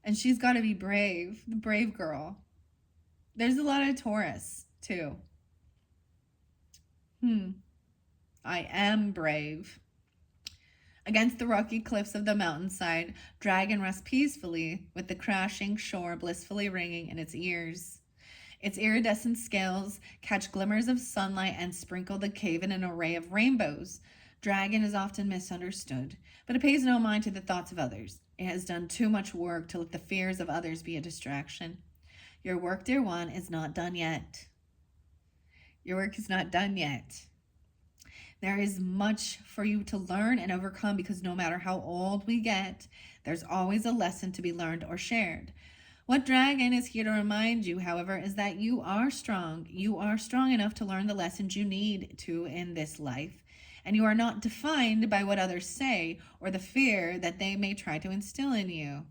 And she's got to be brave, the brave girl. There's a lot of Taurus too. I am brave. Against the rocky cliffs of the mountainside, dragon rests peacefully, with the crashing shore blissfully ringing in its ears. Its iridescent scales catch glimmers of sunlight and sprinkle the cave in an array of rainbows. Dragon is often misunderstood, but it pays no mind to the thoughts of others. It has done too much work to let the fears of others be a distraction. Your work, dear one, is not done yet. Your work is not done yet. There is much for you to learn and overcome, because no matter how old we get, there's always a lesson to be learned or shared. What dragon is here to remind you, however, is that you are strong. You are strong enough to learn the lessons you need to in this life. And you are not defined by what others say or the fear that they may try to instill in you.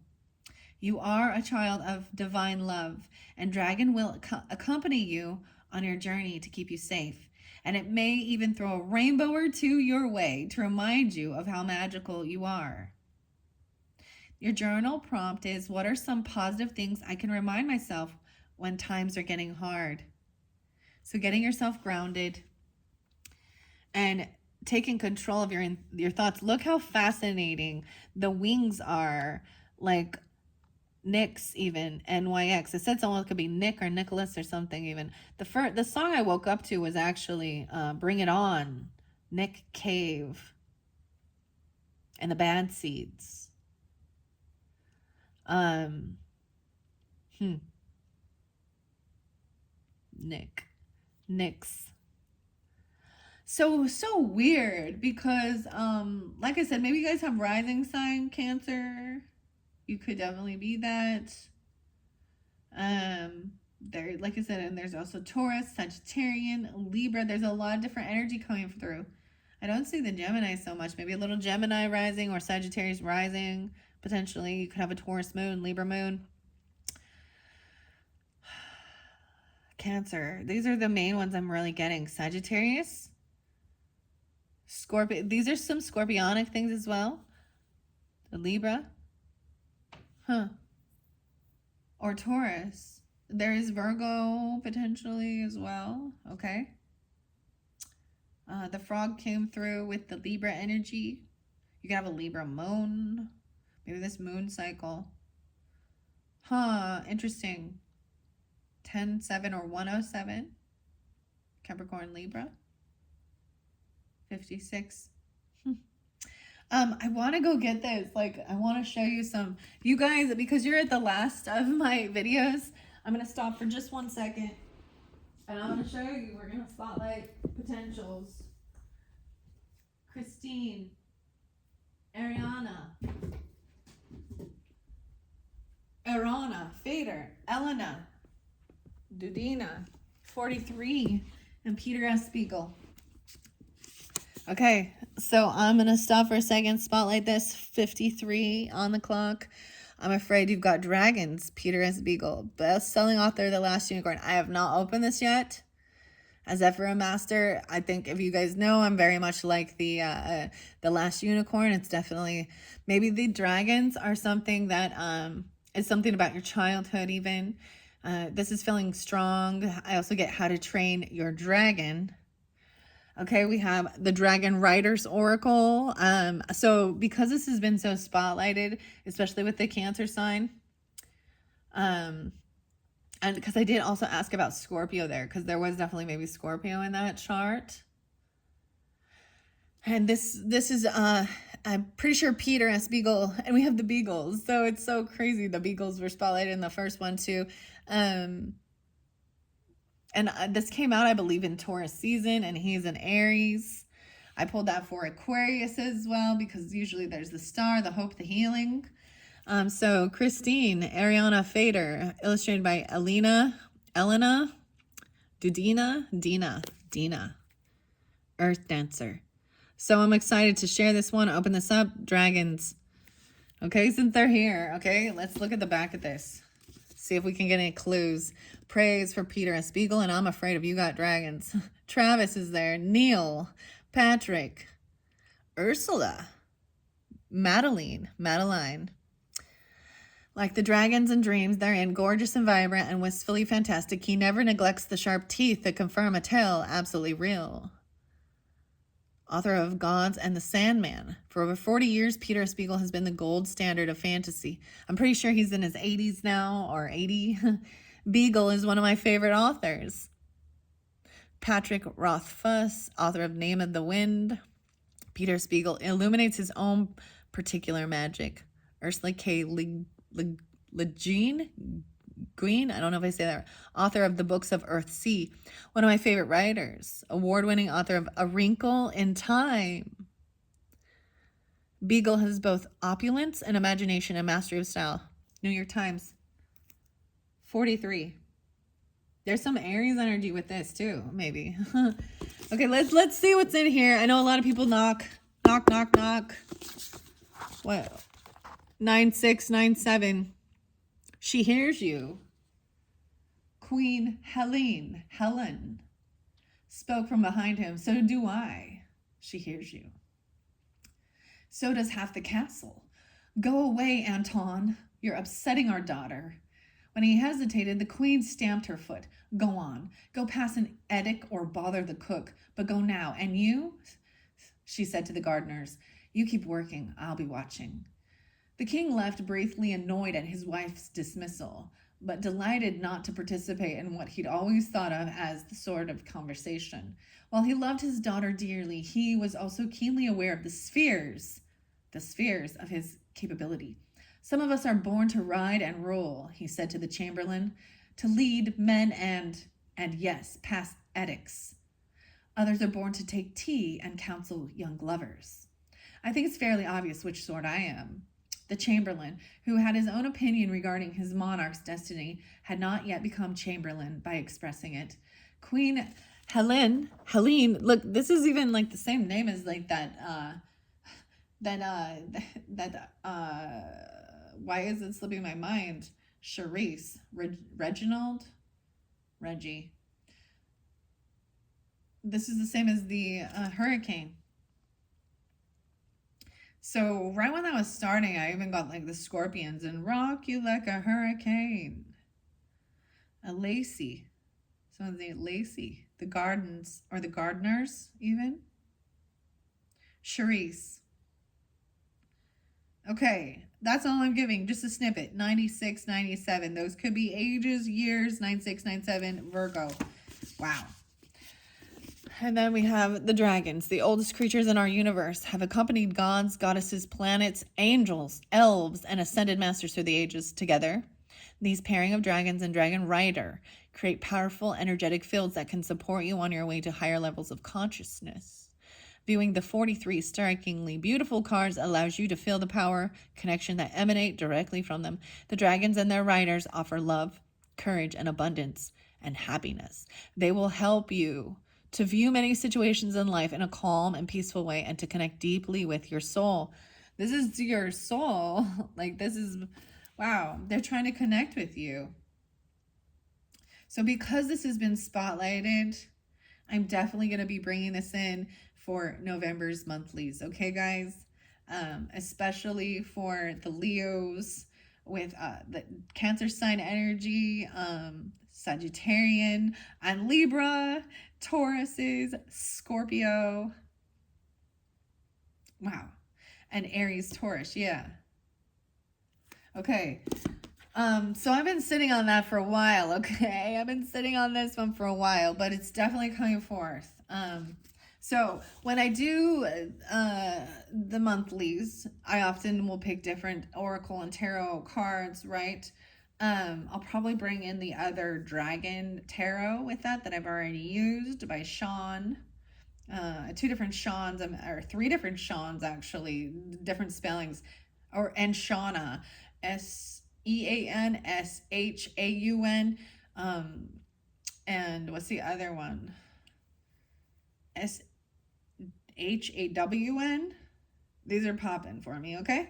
You are a child of divine love, and dragon will accompany you on your journey to keep you safe. And it may even throw a rainbow or two your way to remind you of how magical you are. Your journal prompt is, what are some positive things I can remind myself when times are getting hard? So getting yourself grounded and taking control of your thoughts. Look how fascinating the wings are, like Nyx, even NYX. It said someone could be Nick or Nicholas or something. Even the song I woke up to was actually "Bring It On," Nick Cave, and the Bad Seeds. Nyx. So weird, because like I said, maybe you guys have rising sign Cancer. You could definitely be that. There, like I said, and there's also Taurus, Sagittarian, Libra. There's a lot of different energy coming through. I don't see the Gemini so much. Maybe a little Gemini rising or Sagittarius rising. Potentially, you could have a Taurus moon, Libra moon. Cancer. These are the main ones I'm really getting. Sagittarius, Scorpio. These are some scorpionic things as well. The Libra. Or Taurus. There is Virgo potentially as well. Okay. The frog came through with the Libra energy. You could have a Libra moon. Maybe this moon cycle. Interesting. 10-7 or 107. Capricorn, Libra. 56. I want to go get this. Like, I want to show you some. You guys, because you're at the last of my videos, I'm going to stop for just 1 second. And I'm going to show you. We're going to spotlight potentials. Christine. Ariana. Arana. Fader. Elena. Dudina. 43. And Peter S. Spiegel. Okay, so I'm going to stop for a second, spotlight this. 53 on the clock. I'm afraid you've got dragons. Peter S. Spiegel, best-selling author, The Last Unicorn. I have not opened this yet. As Ephra Master, I think if you guys know, I'm very much like the Last Unicorn. It's definitely, maybe the dragons are something that is something about your childhood even. This is feeling strong. I also get How to Train Your Dragon. Okay, we have the Dragon Riders Oracle. So because this has been so spotlighted, especially with the Cancer sign, and because I did also ask about Scorpio there, because there was definitely maybe Scorpio in that chart. And this is, I'm pretty sure Peter S. Beagle, and we have the Beagles. So it's so crazy. The Beagles were spotlighted in the first one too. And this came out, I believe, in Taurus season, and he's an Aries. I pulled that for Aquarius as well, because usually there's the star, the hope, the healing. So Christine, Ariana Fader, illustrated by Elena Dina, Earth Dancer. So I'm excited to share this one, open this up, dragons. Okay, since they're here, okay, let's look at the back of this. See if we can get any clues. Praise for Peter and Spiegel, and I'm afraid of you got dragons. Travis is there, Neil, Patrick, Ursula, Madeline. Like the dragons and dreams therein, gorgeous and vibrant and wistfully fantastic, he never neglects the sharp teeth that confirm a tale absolutely real. Author of Gods and the Sandman. For over 40 years, Peter Spiegel has been the gold standard of fantasy. I'm pretty sure he's in his 80s now, or 80. Beagle is one of my favorite authors. Patrick Rothfuss, author of Name of the Wind. Peter Spiegel illuminates his own particular magic. Ursula K. Le Guin, I don't know if I say that right, author of the books of Earthsea, one of my favorite writers, award-winning author of A Wrinkle in Time. Beagle has both opulence and imagination and mastery of style. New York Times. 43. There's some Aries energy with this too, maybe. Okay, let's see what's in here. I know a lot of people knock. What? 9697. She hears you. Queen Helen, spoke from behind him. So do I. She hears you. So does half the castle. Go away, Anton. You're upsetting our daughter. When he hesitated, the queen stamped her foot. Go on. Go pass an edict or bother the cook. But go now. And you? She said to the gardeners. You keep working. I'll be watching. The king left briefly annoyed at his wife's dismissal, but delighted not to participate in what he'd always thought of as the sort of conversation. While he loved his daughter dearly, he was also keenly aware of the spheres of his capability. Some of us are born to ride and rule, he said to the chamberlain, to lead men and yes, pass edicts. Others are born to take tea and counsel young lovers. I think it's fairly obvious which sort I am. The chamberlain, who had his own opinion regarding his monarch's destiny, had not yet become chamberlain by expressing it. Queen Helene, look, this is even like the same name as like why is it slipping my mind? Charisse, Reginald, Reggie. This is the same as the hurricane. So right when that was starting, I even got like the scorpions and rock you like a hurricane. A Lacey. Someone's named Lacey. The gardens, or the gardeners even. Charisse. Okay, that's all I'm giving. Just a snippet. 96, 97. Those could be ages, years. 96, 97. Virgo. Wow. And then we have the dragons, the oldest creatures in our universe, have accompanied gods, goddesses, planets, angels, elves, and ascended masters through the ages together. These pairing of dragons and dragon rider create powerful, energetic fields that can support you on your way to higher levels of consciousness. Viewing the 43 strikingly beautiful cards allows you to feel the power, connection that emanate directly from them. The dragons and their riders offer love, courage, and abundance, and happiness. They will help you to view many situations in life in a calm and peaceful way and to connect deeply with your soul. This is your soul. Like, this is, wow, they're trying to connect with you. So because this has been spotlighted, I'm definitely going to be bringing this in for November's monthlies. Okay, guys? Especially for the Leos with the Cancer sign energy, Sagittarian, and Libra, Tauruses, Scorpio. Wow. And Aries, Taurus, yeah. Okay. So I've been sitting on that for a while, okay? I've been sitting on this one for a while, but it's definitely coming forth. So when I do the monthlies, I often will pick different oracle and tarot cards, right? I'll probably bring in the other dragon tarot with that I've already used by Sean. 2 different Seans, or 3 different Seans actually, different spellings, and Shauna. Seanshaun. And what's the other one? Shawn. These are popping for me, okay?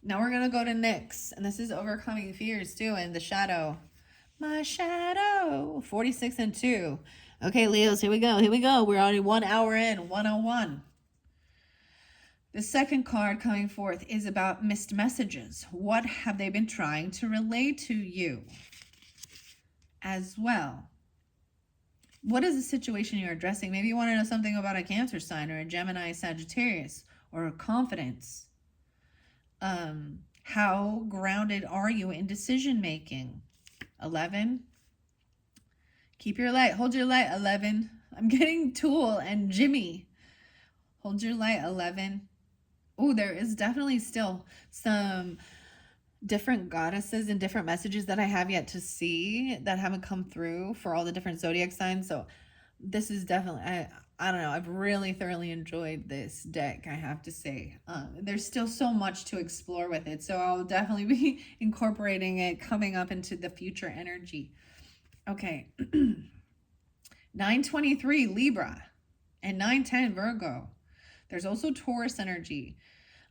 Now we're gonna go to Nyx, and this is overcoming fears too, and the shadow. My shadow. 46 and 2. Okay, Leos, here we go. Here we go. We're already 1 hour in, 101. The second card coming forth is about missed messages. What have they been trying to relay to you as well? What is the situation you're addressing? Maybe you want to know something about a Cancer sign or a Gemini, Sagittarius, or a confidence. How grounded are you in decision making? 11. Keep your light. Hold your light, 11. I'm getting Tool and Jimmy. Hold your light, 11. Oh, there is definitely still some different goddesses and different messages that I have yet to see that haven't come through for all the different zodiac signs. So this is definitely, I don't know, I've really thoroughly enjoyed this deck, I have to say. There's still so much to explore with it, so I'll definitely be incorporating it coming up into the future energy. Okay. 923 Libra and 910 Virgo. There's also Taurus energy.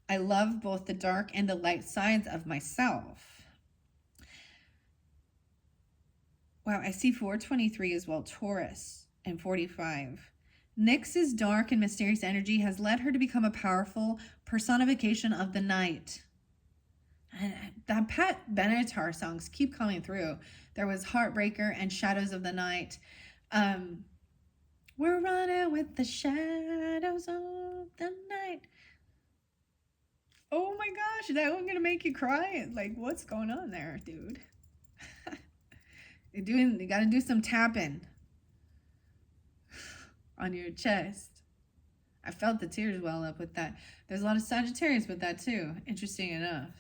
I love both the dark and the light sides of myself. Wow, I see 423 as well, Taurus, and 45. Nyx's dark and mysterious energy has led her to become a powerful personification of the night. And that Pat Benatar songs keep coming through. There was Heartbreaker and Shadows of the Night. We're running with the shadows of the night. Oh my gosh, that one gonna make you cry? Like, what's going on there, dude? You gotta do some tapping on your chest. I felt the tears well up with that. There's a lot of Sagittarius with that too, interesting enough.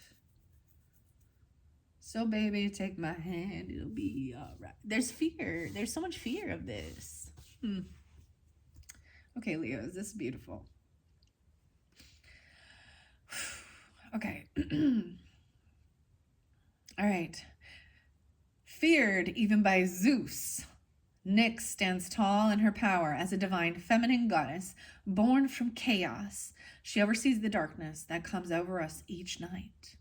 So baby, take my hand, it'll be all right. There's fear. There's so much fear of this. Okay, Leos, this is beautiful. Okay. All right. Feared even by Zeus, Nyx stands tall in her power as a divine feminine goddess born from chaos. She oversees the darkness that comes over us each night.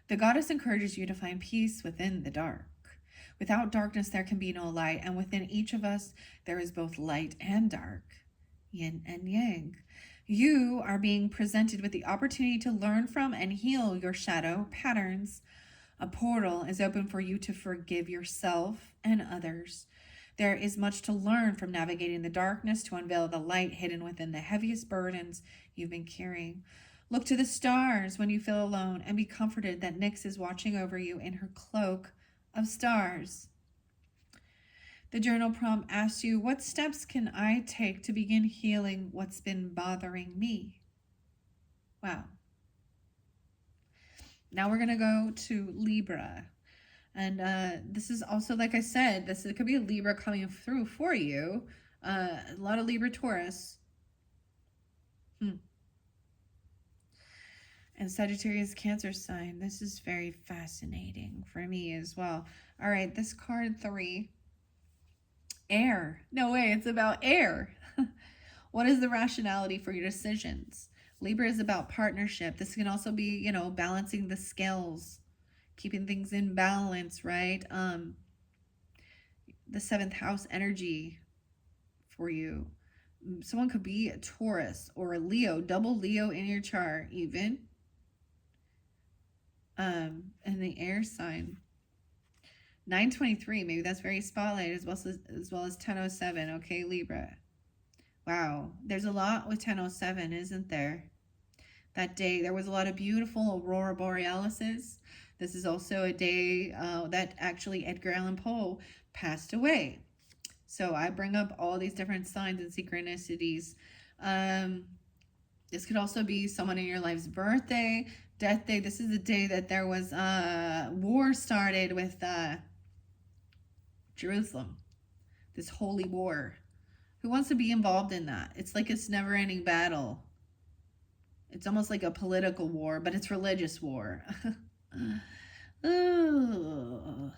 The goddess encourages you to find peace within the dark. Without darkness, there can be no light, and within each of us, there is both light and dark, yin and yang. You are being presented with the opportunity to learn from and heal your shadow patterns. A portal is open for you to forgive yourself and others. There is much to learn from navigating the darkness to unveil the light hidden within the heaviest burdens you've been carrying. Look to the stars when you feel alone and be comforted that Nyx is watching over you in her cloak of stars. The journal prompt asks you, what steps can I take to begin healing what's been bothering me? Wow. Now we're going to go to Libra. And this is also, like I said, it could be a Libra coming through for you. A lot of Libra Taurus. And Sagittarius Cancer sign. This is very fascinating for me as well. All right, this card 3. Air. No way, it's about air. What is the rationality for your decisions? Libra is about partnership. This can also be, balancing the scales, keeping things in balance, right? The 7th house energy for you. Someone could be a Taurus or a Leo, double Leo in your chart even. And the air sign. 923, maybe that's very spotlight as well as 1007. Okay, Libra. Wow, there's a lot with 1007, isn't there? That day, there was a lot of beautiful aurora borealises. This is also a day that actually Edgar Allan Poe passed away. So I bring up all these different signs and synchronicities. This could also be someone in your life's birthday, death day. This is the day that there was war started with Jerusalem. This holy war. Who wants to be involved in that? It's like it's never-ending battle. It's almost like a political war, but it's religious war. Ugh.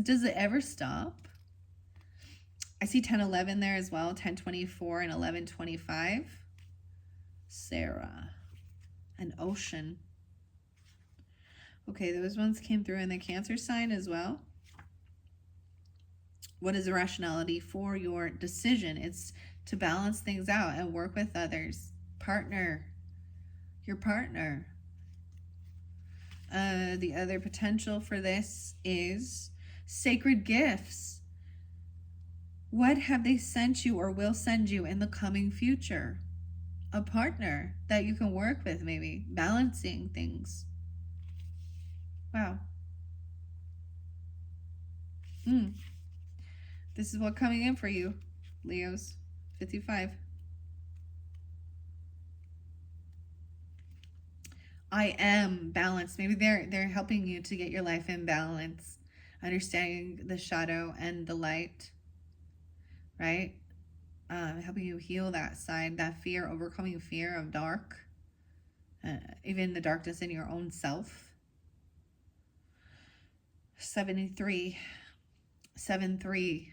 Does it ever stop? I see 1011 there as well, 1024 and 1125. Sarah. An ocean. Okay, those ones came through in the Cancer sign as well. What is the rationality for your decision? It's to balance things out and work with others. Partner. Your partner. The other potential for this is sacred gifts. What have they sent you or will send you in the coming future? A partner that you can work with, maybe balancing things. Wow. This is what coming in for you, Leos. 55. I am balanced. Maybe they're helping you to get your life in balance, understanding the shadow and the light, right? Helping you heal that side, that fear, overcoming fear of dark, even the darkness in your own self. 73. 7-3.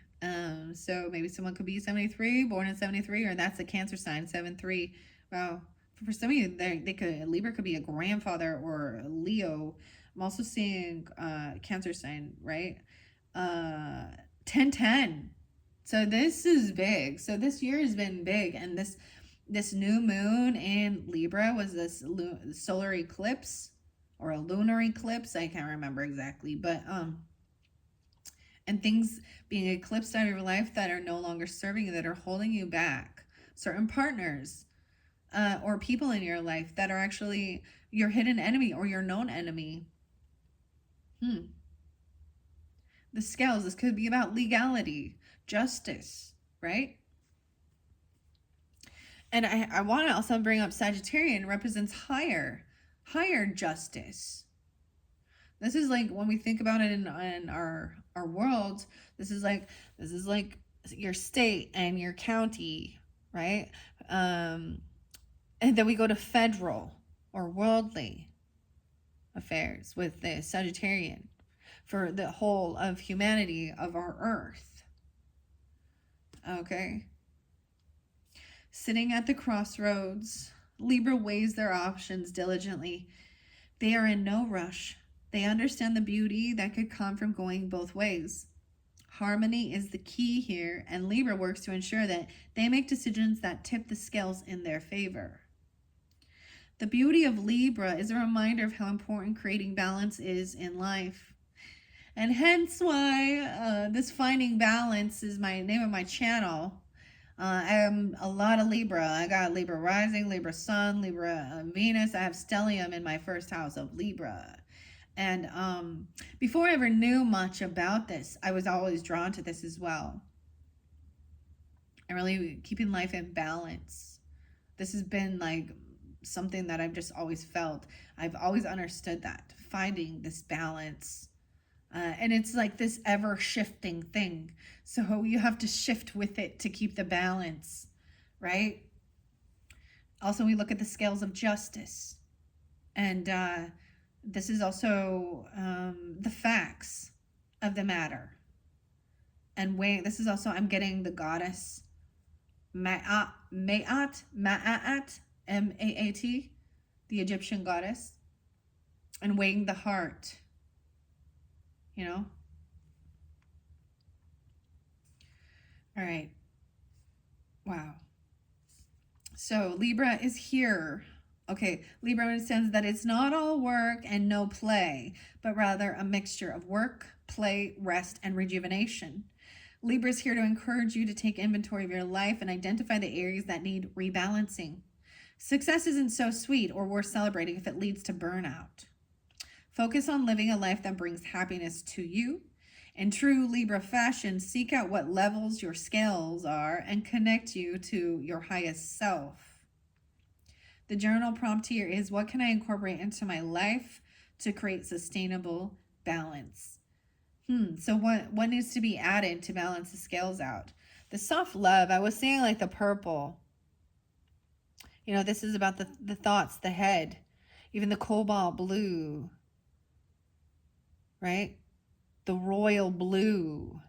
So maybe someone could be 73, born in 73, or that's a Cancer sign, 7-3. Wow. For some of you, Libra could be a grandfather or a Leo. I'm also seeing Cancer sign, right? 10-10. So this is big. So this year has been big, and this new moon in Libra was this solar eclipse or a lunar eclipse. I can't remember exactly, but and things being eclipsed out of your life that are no longer serving you, that are holding you back. Certain partners or people in your life that are actually your hidden enemy or your known enemy. The scales, this could be about legality, justice, right? And I want to also bring up Sagittarian represents higher justice. This is like when we think about it in our world, this is like your state and your county, right? And then we go to federal or worldly affairs with the Sagittarian for the whole of humanity, of our earth. Okay. Sitting at the crossroads, Libra weighs their options diligently. They are in no rush. They understand the beauty that could come from going both ways. Harmony is the key here, and Libra works to ensure that they make decisions that tip the scales in their favor. The beauty of Libra is a reminder of how important creating balance is in life. And hence why this Finding Balance is my name of my channel. I am a lot of Libra. I got Libra rising, Libra sun, Libra Venus. I have stellium in my first house of Libra. And before I ever knew much about this, I was always drawn to this as well. And really keeping life in balance. This has been like something that I've just always felt. I've always understood that, finding this balance. And it's like this ever shifting thing. So you have to shift with it to keep the balance, right? Also, we look at the scales of justice. And this is also the facts of the matter. And this is also, I'm getting the goddess Ma'at, M-A-A-T, the Egyptian goddess, and weighing the heart, you know? All right. Wow. So Libra is here. Okay, Libra understands that it's not all work and no play, but rather a mixture of work, play, rest, and rejuvenation. Libra is here to encourage you to take inventory of your life and identify the areas that need rebalancing. Success isn't so sweet or worth celebrating if it leads to burnout. Focus on living a life that brings happiness to you. In true Libra fashion, seek out what levels your scales are and connect you to your highest self. The journal prompt here is, what can I incorporate into my life to create sustainable balance? So what needs to be added to balance the scales out? The soft love, I was saying like the purple. This is about the thoughts, the head, even the cobalt blue. right? The royal blue.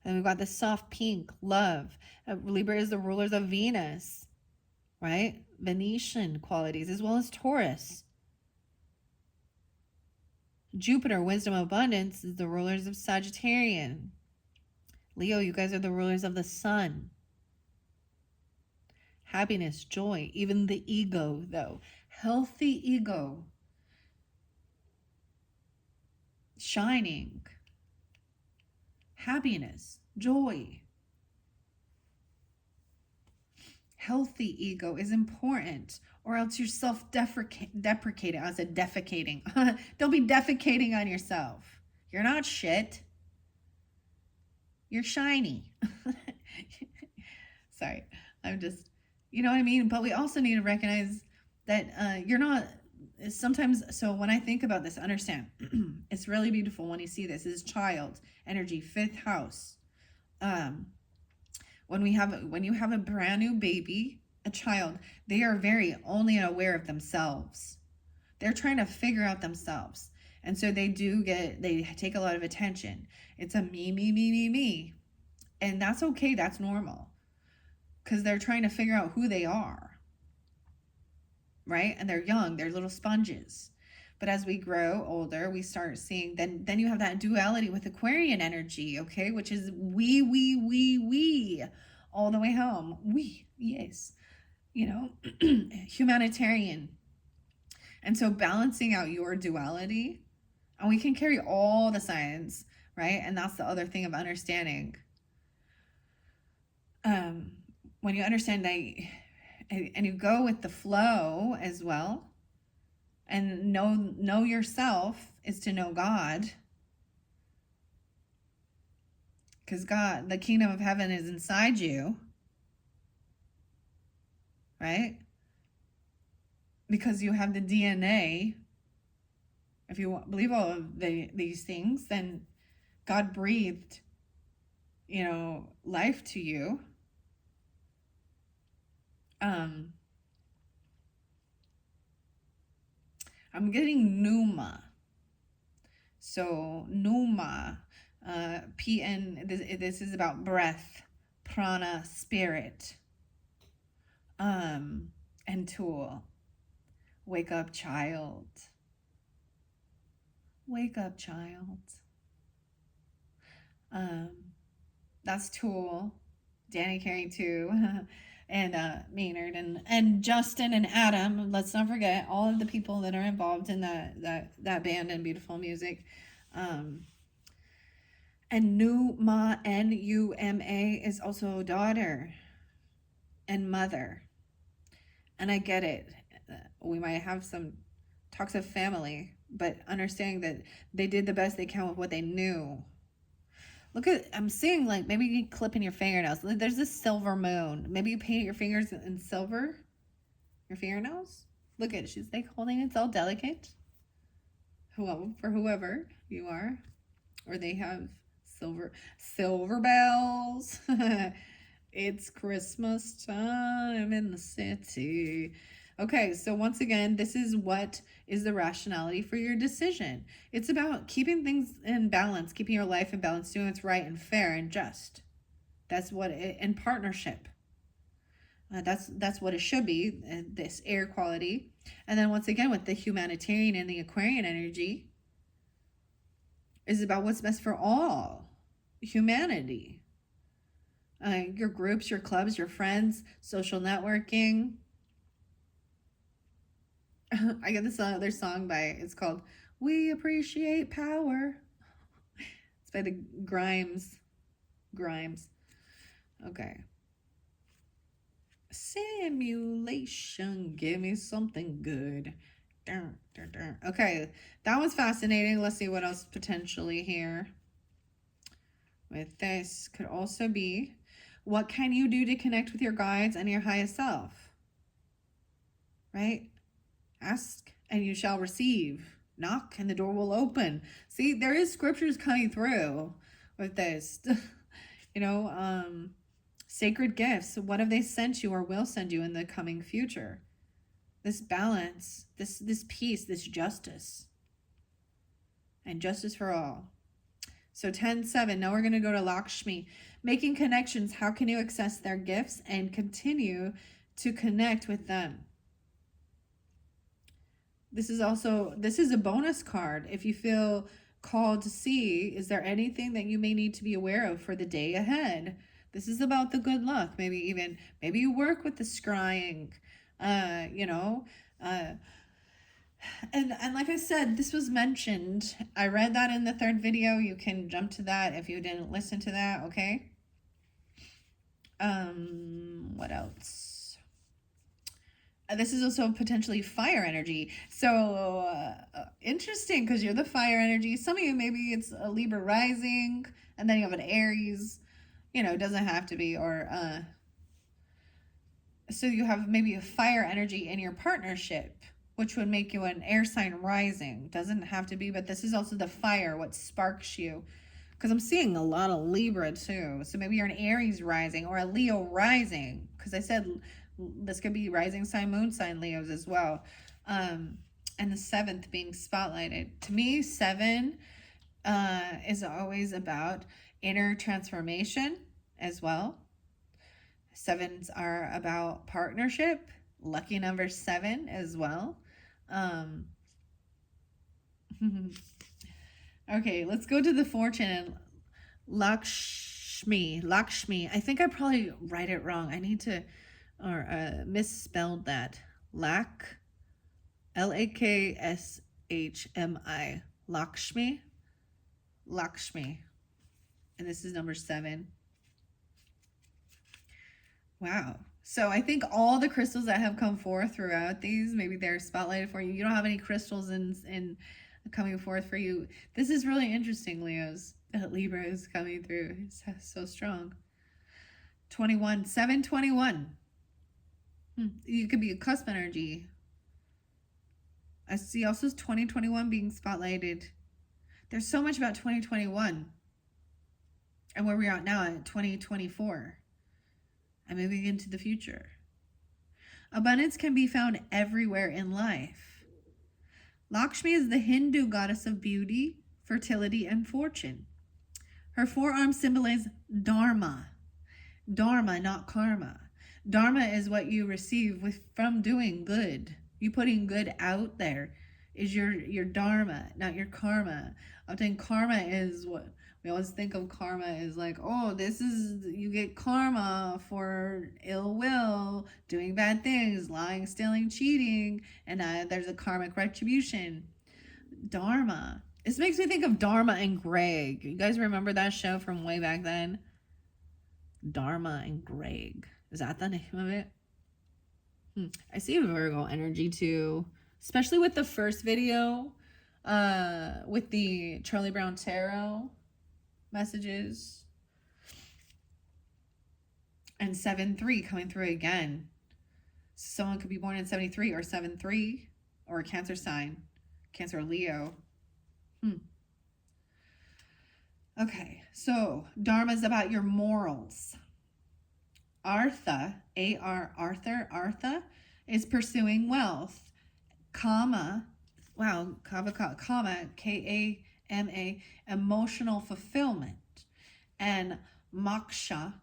And we've got the soft pink, love. Libra is the rulers of Venus, right? Venetian qualities, as well as Taurus. Jupiter, wisdom, abundance, is the rulers of Sagittarian. Leo, you guys are the rulers of the sun. Happiness, joy, even the ego, though. Healthy ego. Shining. Happiness, joy. Healthy ego is important, or else you're self-deprecating. I said defecating. Don't be defecating on yourself. You're not shit. You're shiny. Sorry. I'm just, you know what I mean? But we also need to recognize that you're not, sometimes, so when I think about this, understand, it's really beautiful when you see this. This is child energy, 5th house. When you have a brand new baby, a child, they are very only aware of themselves. They're trying to figure out themselves. And so they take a lot of attention. It's a me. And that's okay. That's normal. Because they're trying to figure out who they are. Right? And they're young. They're little sponges. But as we grow older, we start seeing, then you have that duality with Aquarian energy, okay? Which is we, all the way home. We, yes. You know, humanitarian. And so balancing out your duality, and we can carry all the signs, right? And that's the other thing of understanding. When you understand that, and you go with the flow as well, and know yourself is to know God, because God, the kingdom of heaven is inside you, right? Because you have the DNA. If you believe all of these things, then God breathed, life to you. I'm getting Numa. So Numa, PN, this is about breath, prana, spirit, and tool. Wake up, child. Wake up, child. That's Tool, Danny Carey too, and Maynard and Justin and Adam. Let's not forget all of the people that are involved in that band and beautiful music. And Numa, Numa, is also daughter and mother. And I get it. We might have some talks of family, but understanding that they did the best they can with what they knew. Look at, I'm seeing like maybe you clip in your fingernails. There's this silver moon. Maybe you paint your fingers in silver, your fingernails. Look at it. She's like holding it. It's all delicate. For whoever you are, or they have silver bells. It's Christmas time in the city. Okay, so once again, this is what is the rationality for your decision. It's about keeping things in balance, keeping your life in balance, doing what's right and fair and just. That's what in partnership. That's what it should be, this air quality. And then once again, with the humanitarian and the Aquarian energy, is about what's best for all humanity. Your groups, your clubs, your friends, social networking. I got this other song it's called We Appreciate Power. It's by the Grimes. Okay. Simulation, give me something good. Okay, that was fascinating. Let's see what else potentially here. With this could also be, what can you do to connect with your guides and your highest self? Right? Ask and you shall receive. Knock and the door will open. See, there is scriptures coming through with this. Sacred gifts. What have they sent you or will send you in the coming future? This balance, this peace, this justice. and justice for all. So 10-7, now we're going to go to Lakshmi. Making connections, how can you access their gifts and continue to connect with them? This is a bonus card. If you feel called to see, is there anything that you may need to be aware of for the day ahead? This is about the good luck. Maybe you work with the scrying, you know, and like I said, this was mentioned. I read that in the third video. You can jump to that if you didn't listen to that, okay? What else? This is also potentially fire energy. So interesting, because you're the fire energy. Some of you, maybe it's a Libra rising, and then you have an Aries. You know, it doesn't have to be, or so you have maybe a fire energy in your partnership, which would make you an air sign rising. Doesn't have to be, but this is also the fire, what sparks you. Because I'm seeing a lot of Libra too. So maybe you're an Aries rising or a Leo rising. Because I said this could be rising sign, moon sign Leos as well. And the 7th being spotlighted. To me, 7 is always about inner transformation as well. 7s are about partnership. Lucky number 7 as well. Okay, let's go to the fortune and Lakshmi. I think I probably write it wrong. I need to, or misspelled that. Lakshmi. Lakshmi. And this is number 7. Wow. So I think all the crystals that have come forth throughout these, maybe they're spotlighted for you. You don't have any crystals in coming forth for you. This is really interesting, Leos. That Libra is coming through. It's so strong. 21, 721. You could be a cusp energy. I see also 2021 being spotlighted. There's so much about 2021 and where we're at now at 2024 and moving into the future. Abundance can be found everywhere in life. Lakshmi is the Hindu goddess of beauty, fertility, and fortune. Her forearms symbolize Dharma. Dharma, not karma. Dharma is what you receive from doing good. You putting good out there is your dharma, not your karma. I'm saying karma is what we always think of. Karma is like, oh, this is, you get karma for ill will, doing bad things, lying, stealing, cheating, and there's a karmic retribution. Dharma. This makes me think of Dharma and Greg. You guys remember that show from way back then? Dharma and Greg. Is that the name of it? I see Virgo energy too, especially with the first video, with the Charlie Brown Tarot messages. And 7-3 coming through again. Someone could be born in 73 or 7-3 or a Cancer sign, Cancer or Leo. Okay, so Dharma is about your morals. Artha, Artha is pursuing wealth. Kama, Kama, emotional fulfillment. And moksha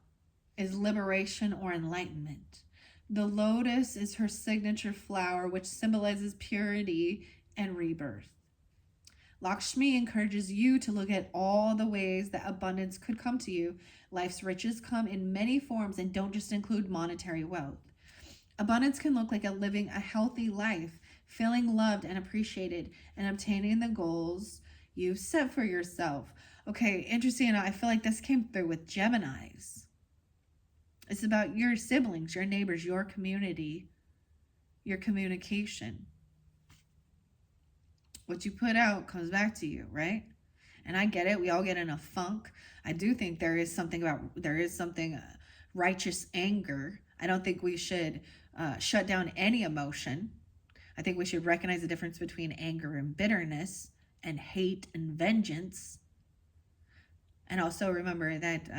is liberation or enlightenment. The lotus is her signature flower, which symbolizes purity and rebirth. Lakshmi encourages you to look at all the ways that abundance could come to you. Life's riches come in many forms and don't just include monetary wealth. Abundance can look like living a healthy life, feeling loved and appreciated, and obtaining the goals you've set for yourself. Okay, interesting enough, I feel like this came through with Geminis. It's about your siblings, your neighbors, your community, your communication. What you put out comes back to you, right? And I get it. We all get in a funk. I do think there is something righteous anger. I don't think we should shut down any emotion. I think we should recognize the difference between anger and bitterness and hate and vengeance. And also remember that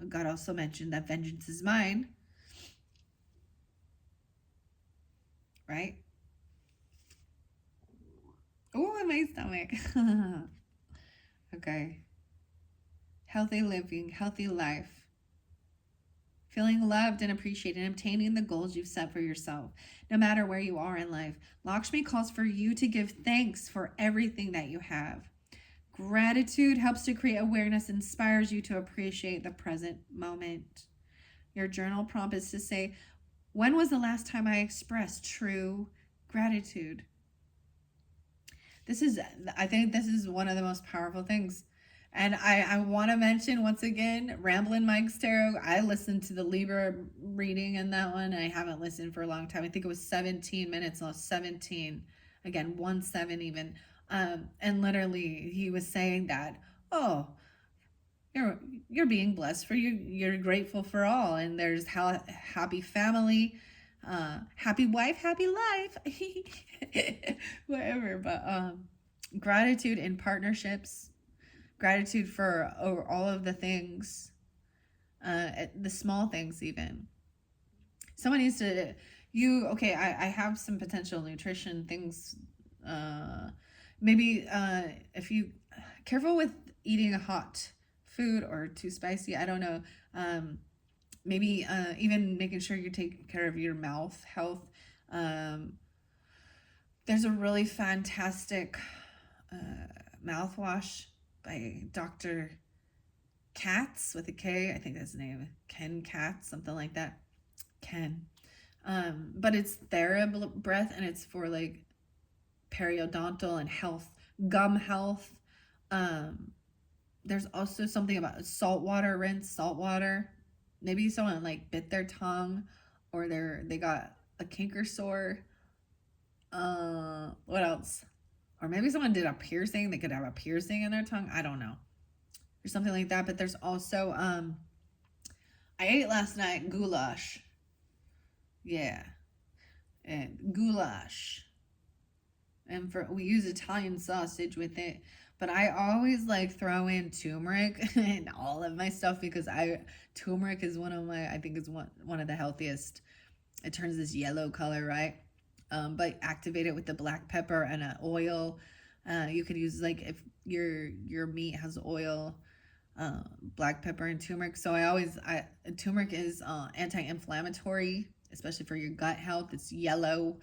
God also mentioned that vengeance is mine, right? Oh, in my stomach. Okay. Healthy living, healthy life. Feeling loved and appreciated and obtaining the goals you've set for yourself, no matter where you are in life. Lakshmi calls for you to give thanks for everything that you have. Gratitude helps to create awareness, inspires you to appreciate the present moment. Your journal prompt is to say, when was the last time I expressed true gratitude? I think this is one of the most powerful things. And I want to mention once again, Ramblin' Mike's Tarot. I listened to the Libra reading in that one. I haven't listened for a long time. I think it was 17 minutes. No, 17. Again, 1-7 even. And literally he was saying that, oh, you're being blessed for you. You're grateful for all. And there's happy family, happy wife, happy life, whatever. But gratitude in partnerships, gratitude for all of the things, the small things even. Someone needs to, I have some potential nutrition things. Maybe if you, careful with eating hot food or too spicy, I don't know. Maybe even making sure you take care of your mouth health. There's a really fantastic mouthwash by Dr. Katz with a K. I think that's his name. Ken Katz, something like that. Ken. But it's TheraBreath, and it's for like periodontal and health, gum health. There's also something about saltwater, rinse saltwater. Maybe someone like bit their tongue, or they got a canker sore. What else? Or maybe someone did a piercing. They could have a piercing in their tongue. I don't know. Or something like that. But there's also, I ate last night goulash. Yeah. And goulash. And we use Italian sausage with it. But I always like throw in turmeric in all of my stuff because turmeric is I think is one of the healthiest. It turns this yellow color, right? But activate it with the black pepper and an oil. You could use, like, if your meat has oil, black pepper and turmeric. So turmeric is anti-inflammatory, especially for your gut health. It's yellow.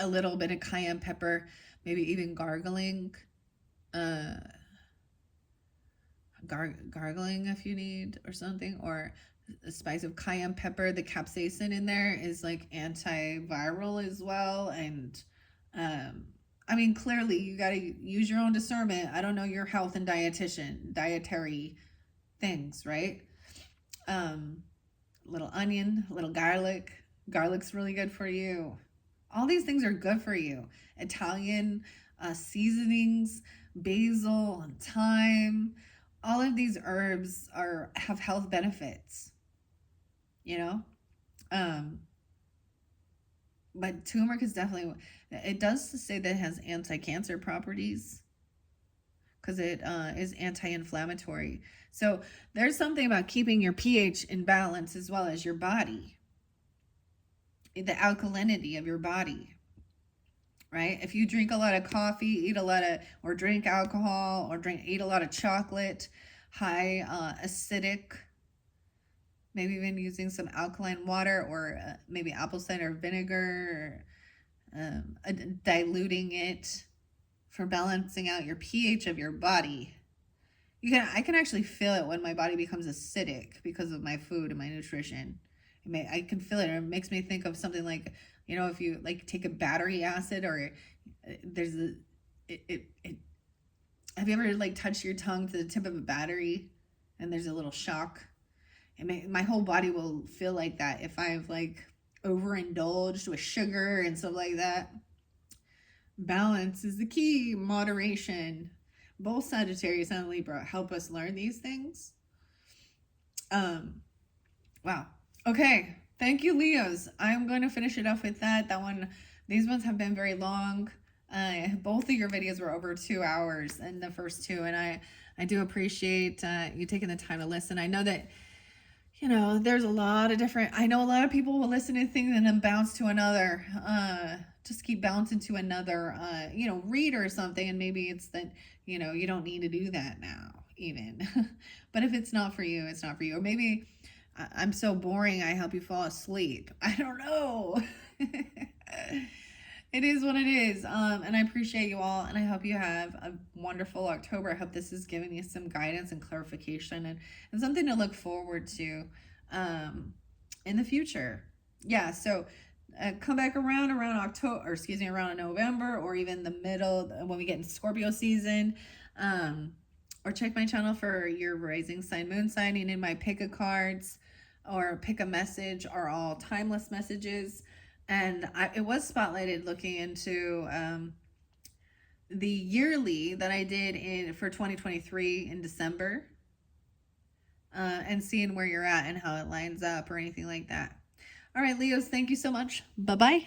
A little bit of cayenne pepper, maybe even gargling if you need, or something, or a spice of cayenne pepper. The capsaicin in there is like antiviral as well. And I mean, clearly you got to use your own discernment. I don't know your health and dietary things, right? Little onion, little garlic. Garlic's really good for you. All these things are good for you. Italian seasonings, basil, thyme. All of these herbs have health benefits, you know? But turmeric is definitely, it does say that it has anti-cancer properties because it is anti-inflammatory. So there's something about keeping your pH in balance as well as your body, the alkalinity of your body, right? If you drink a lot of coffee, or drink alcohol, or eat a lot of chocolate, high acidic, maybe even using some alkaline water, or maybe apple cider vinegar, or diluting it for balancing out your pH of your body. I can actually feel it when my body becomes acidic because of my food and my nutrition. I can feel it. It makes me think of something like, if you like take a battery acid, or there's have you ever like touched your tongue to the tip of a battery and there's a little shock? My whole body will feel like that if I've like overindulged with sugar and stuff like that. Balance is the key. Moderation. Both Sagittarius and Libra help us learn these things. Wow. Okay, thank you, Leos. I'm going to finish it off with that. These ones have been very long. Both of your videos were over 2 hours in the first two, and I do appreciate you taking the time to listen. I know that, there's a lot of different, I know a lot of people will listen to things and then bounce to another just keep bouncing to another, read or something. And maybe it's that, you don't need to do that now even. But if it's not for you, it's not for you. Or maybe I'm so boring, I help you fall asleep. I don't know. It is what it is. And I appreciate you all, and I hope you have a wonderful October. I hope this has given you some guidance and clarification, and something to look forward to in the future. Yeah, so come back around October, or excuse me, around November, or even the middle when we get into Scorpio season. Or check my channel for your rising sign, moon sign, and in my pick a cards or pick a message are all timeless messages. And it was spotlighted looking into the yearly that I did for 2023 in December, and seeing where you're at and how it lines up or anything like that. All right, Leos, thank you so much. Bye-bye.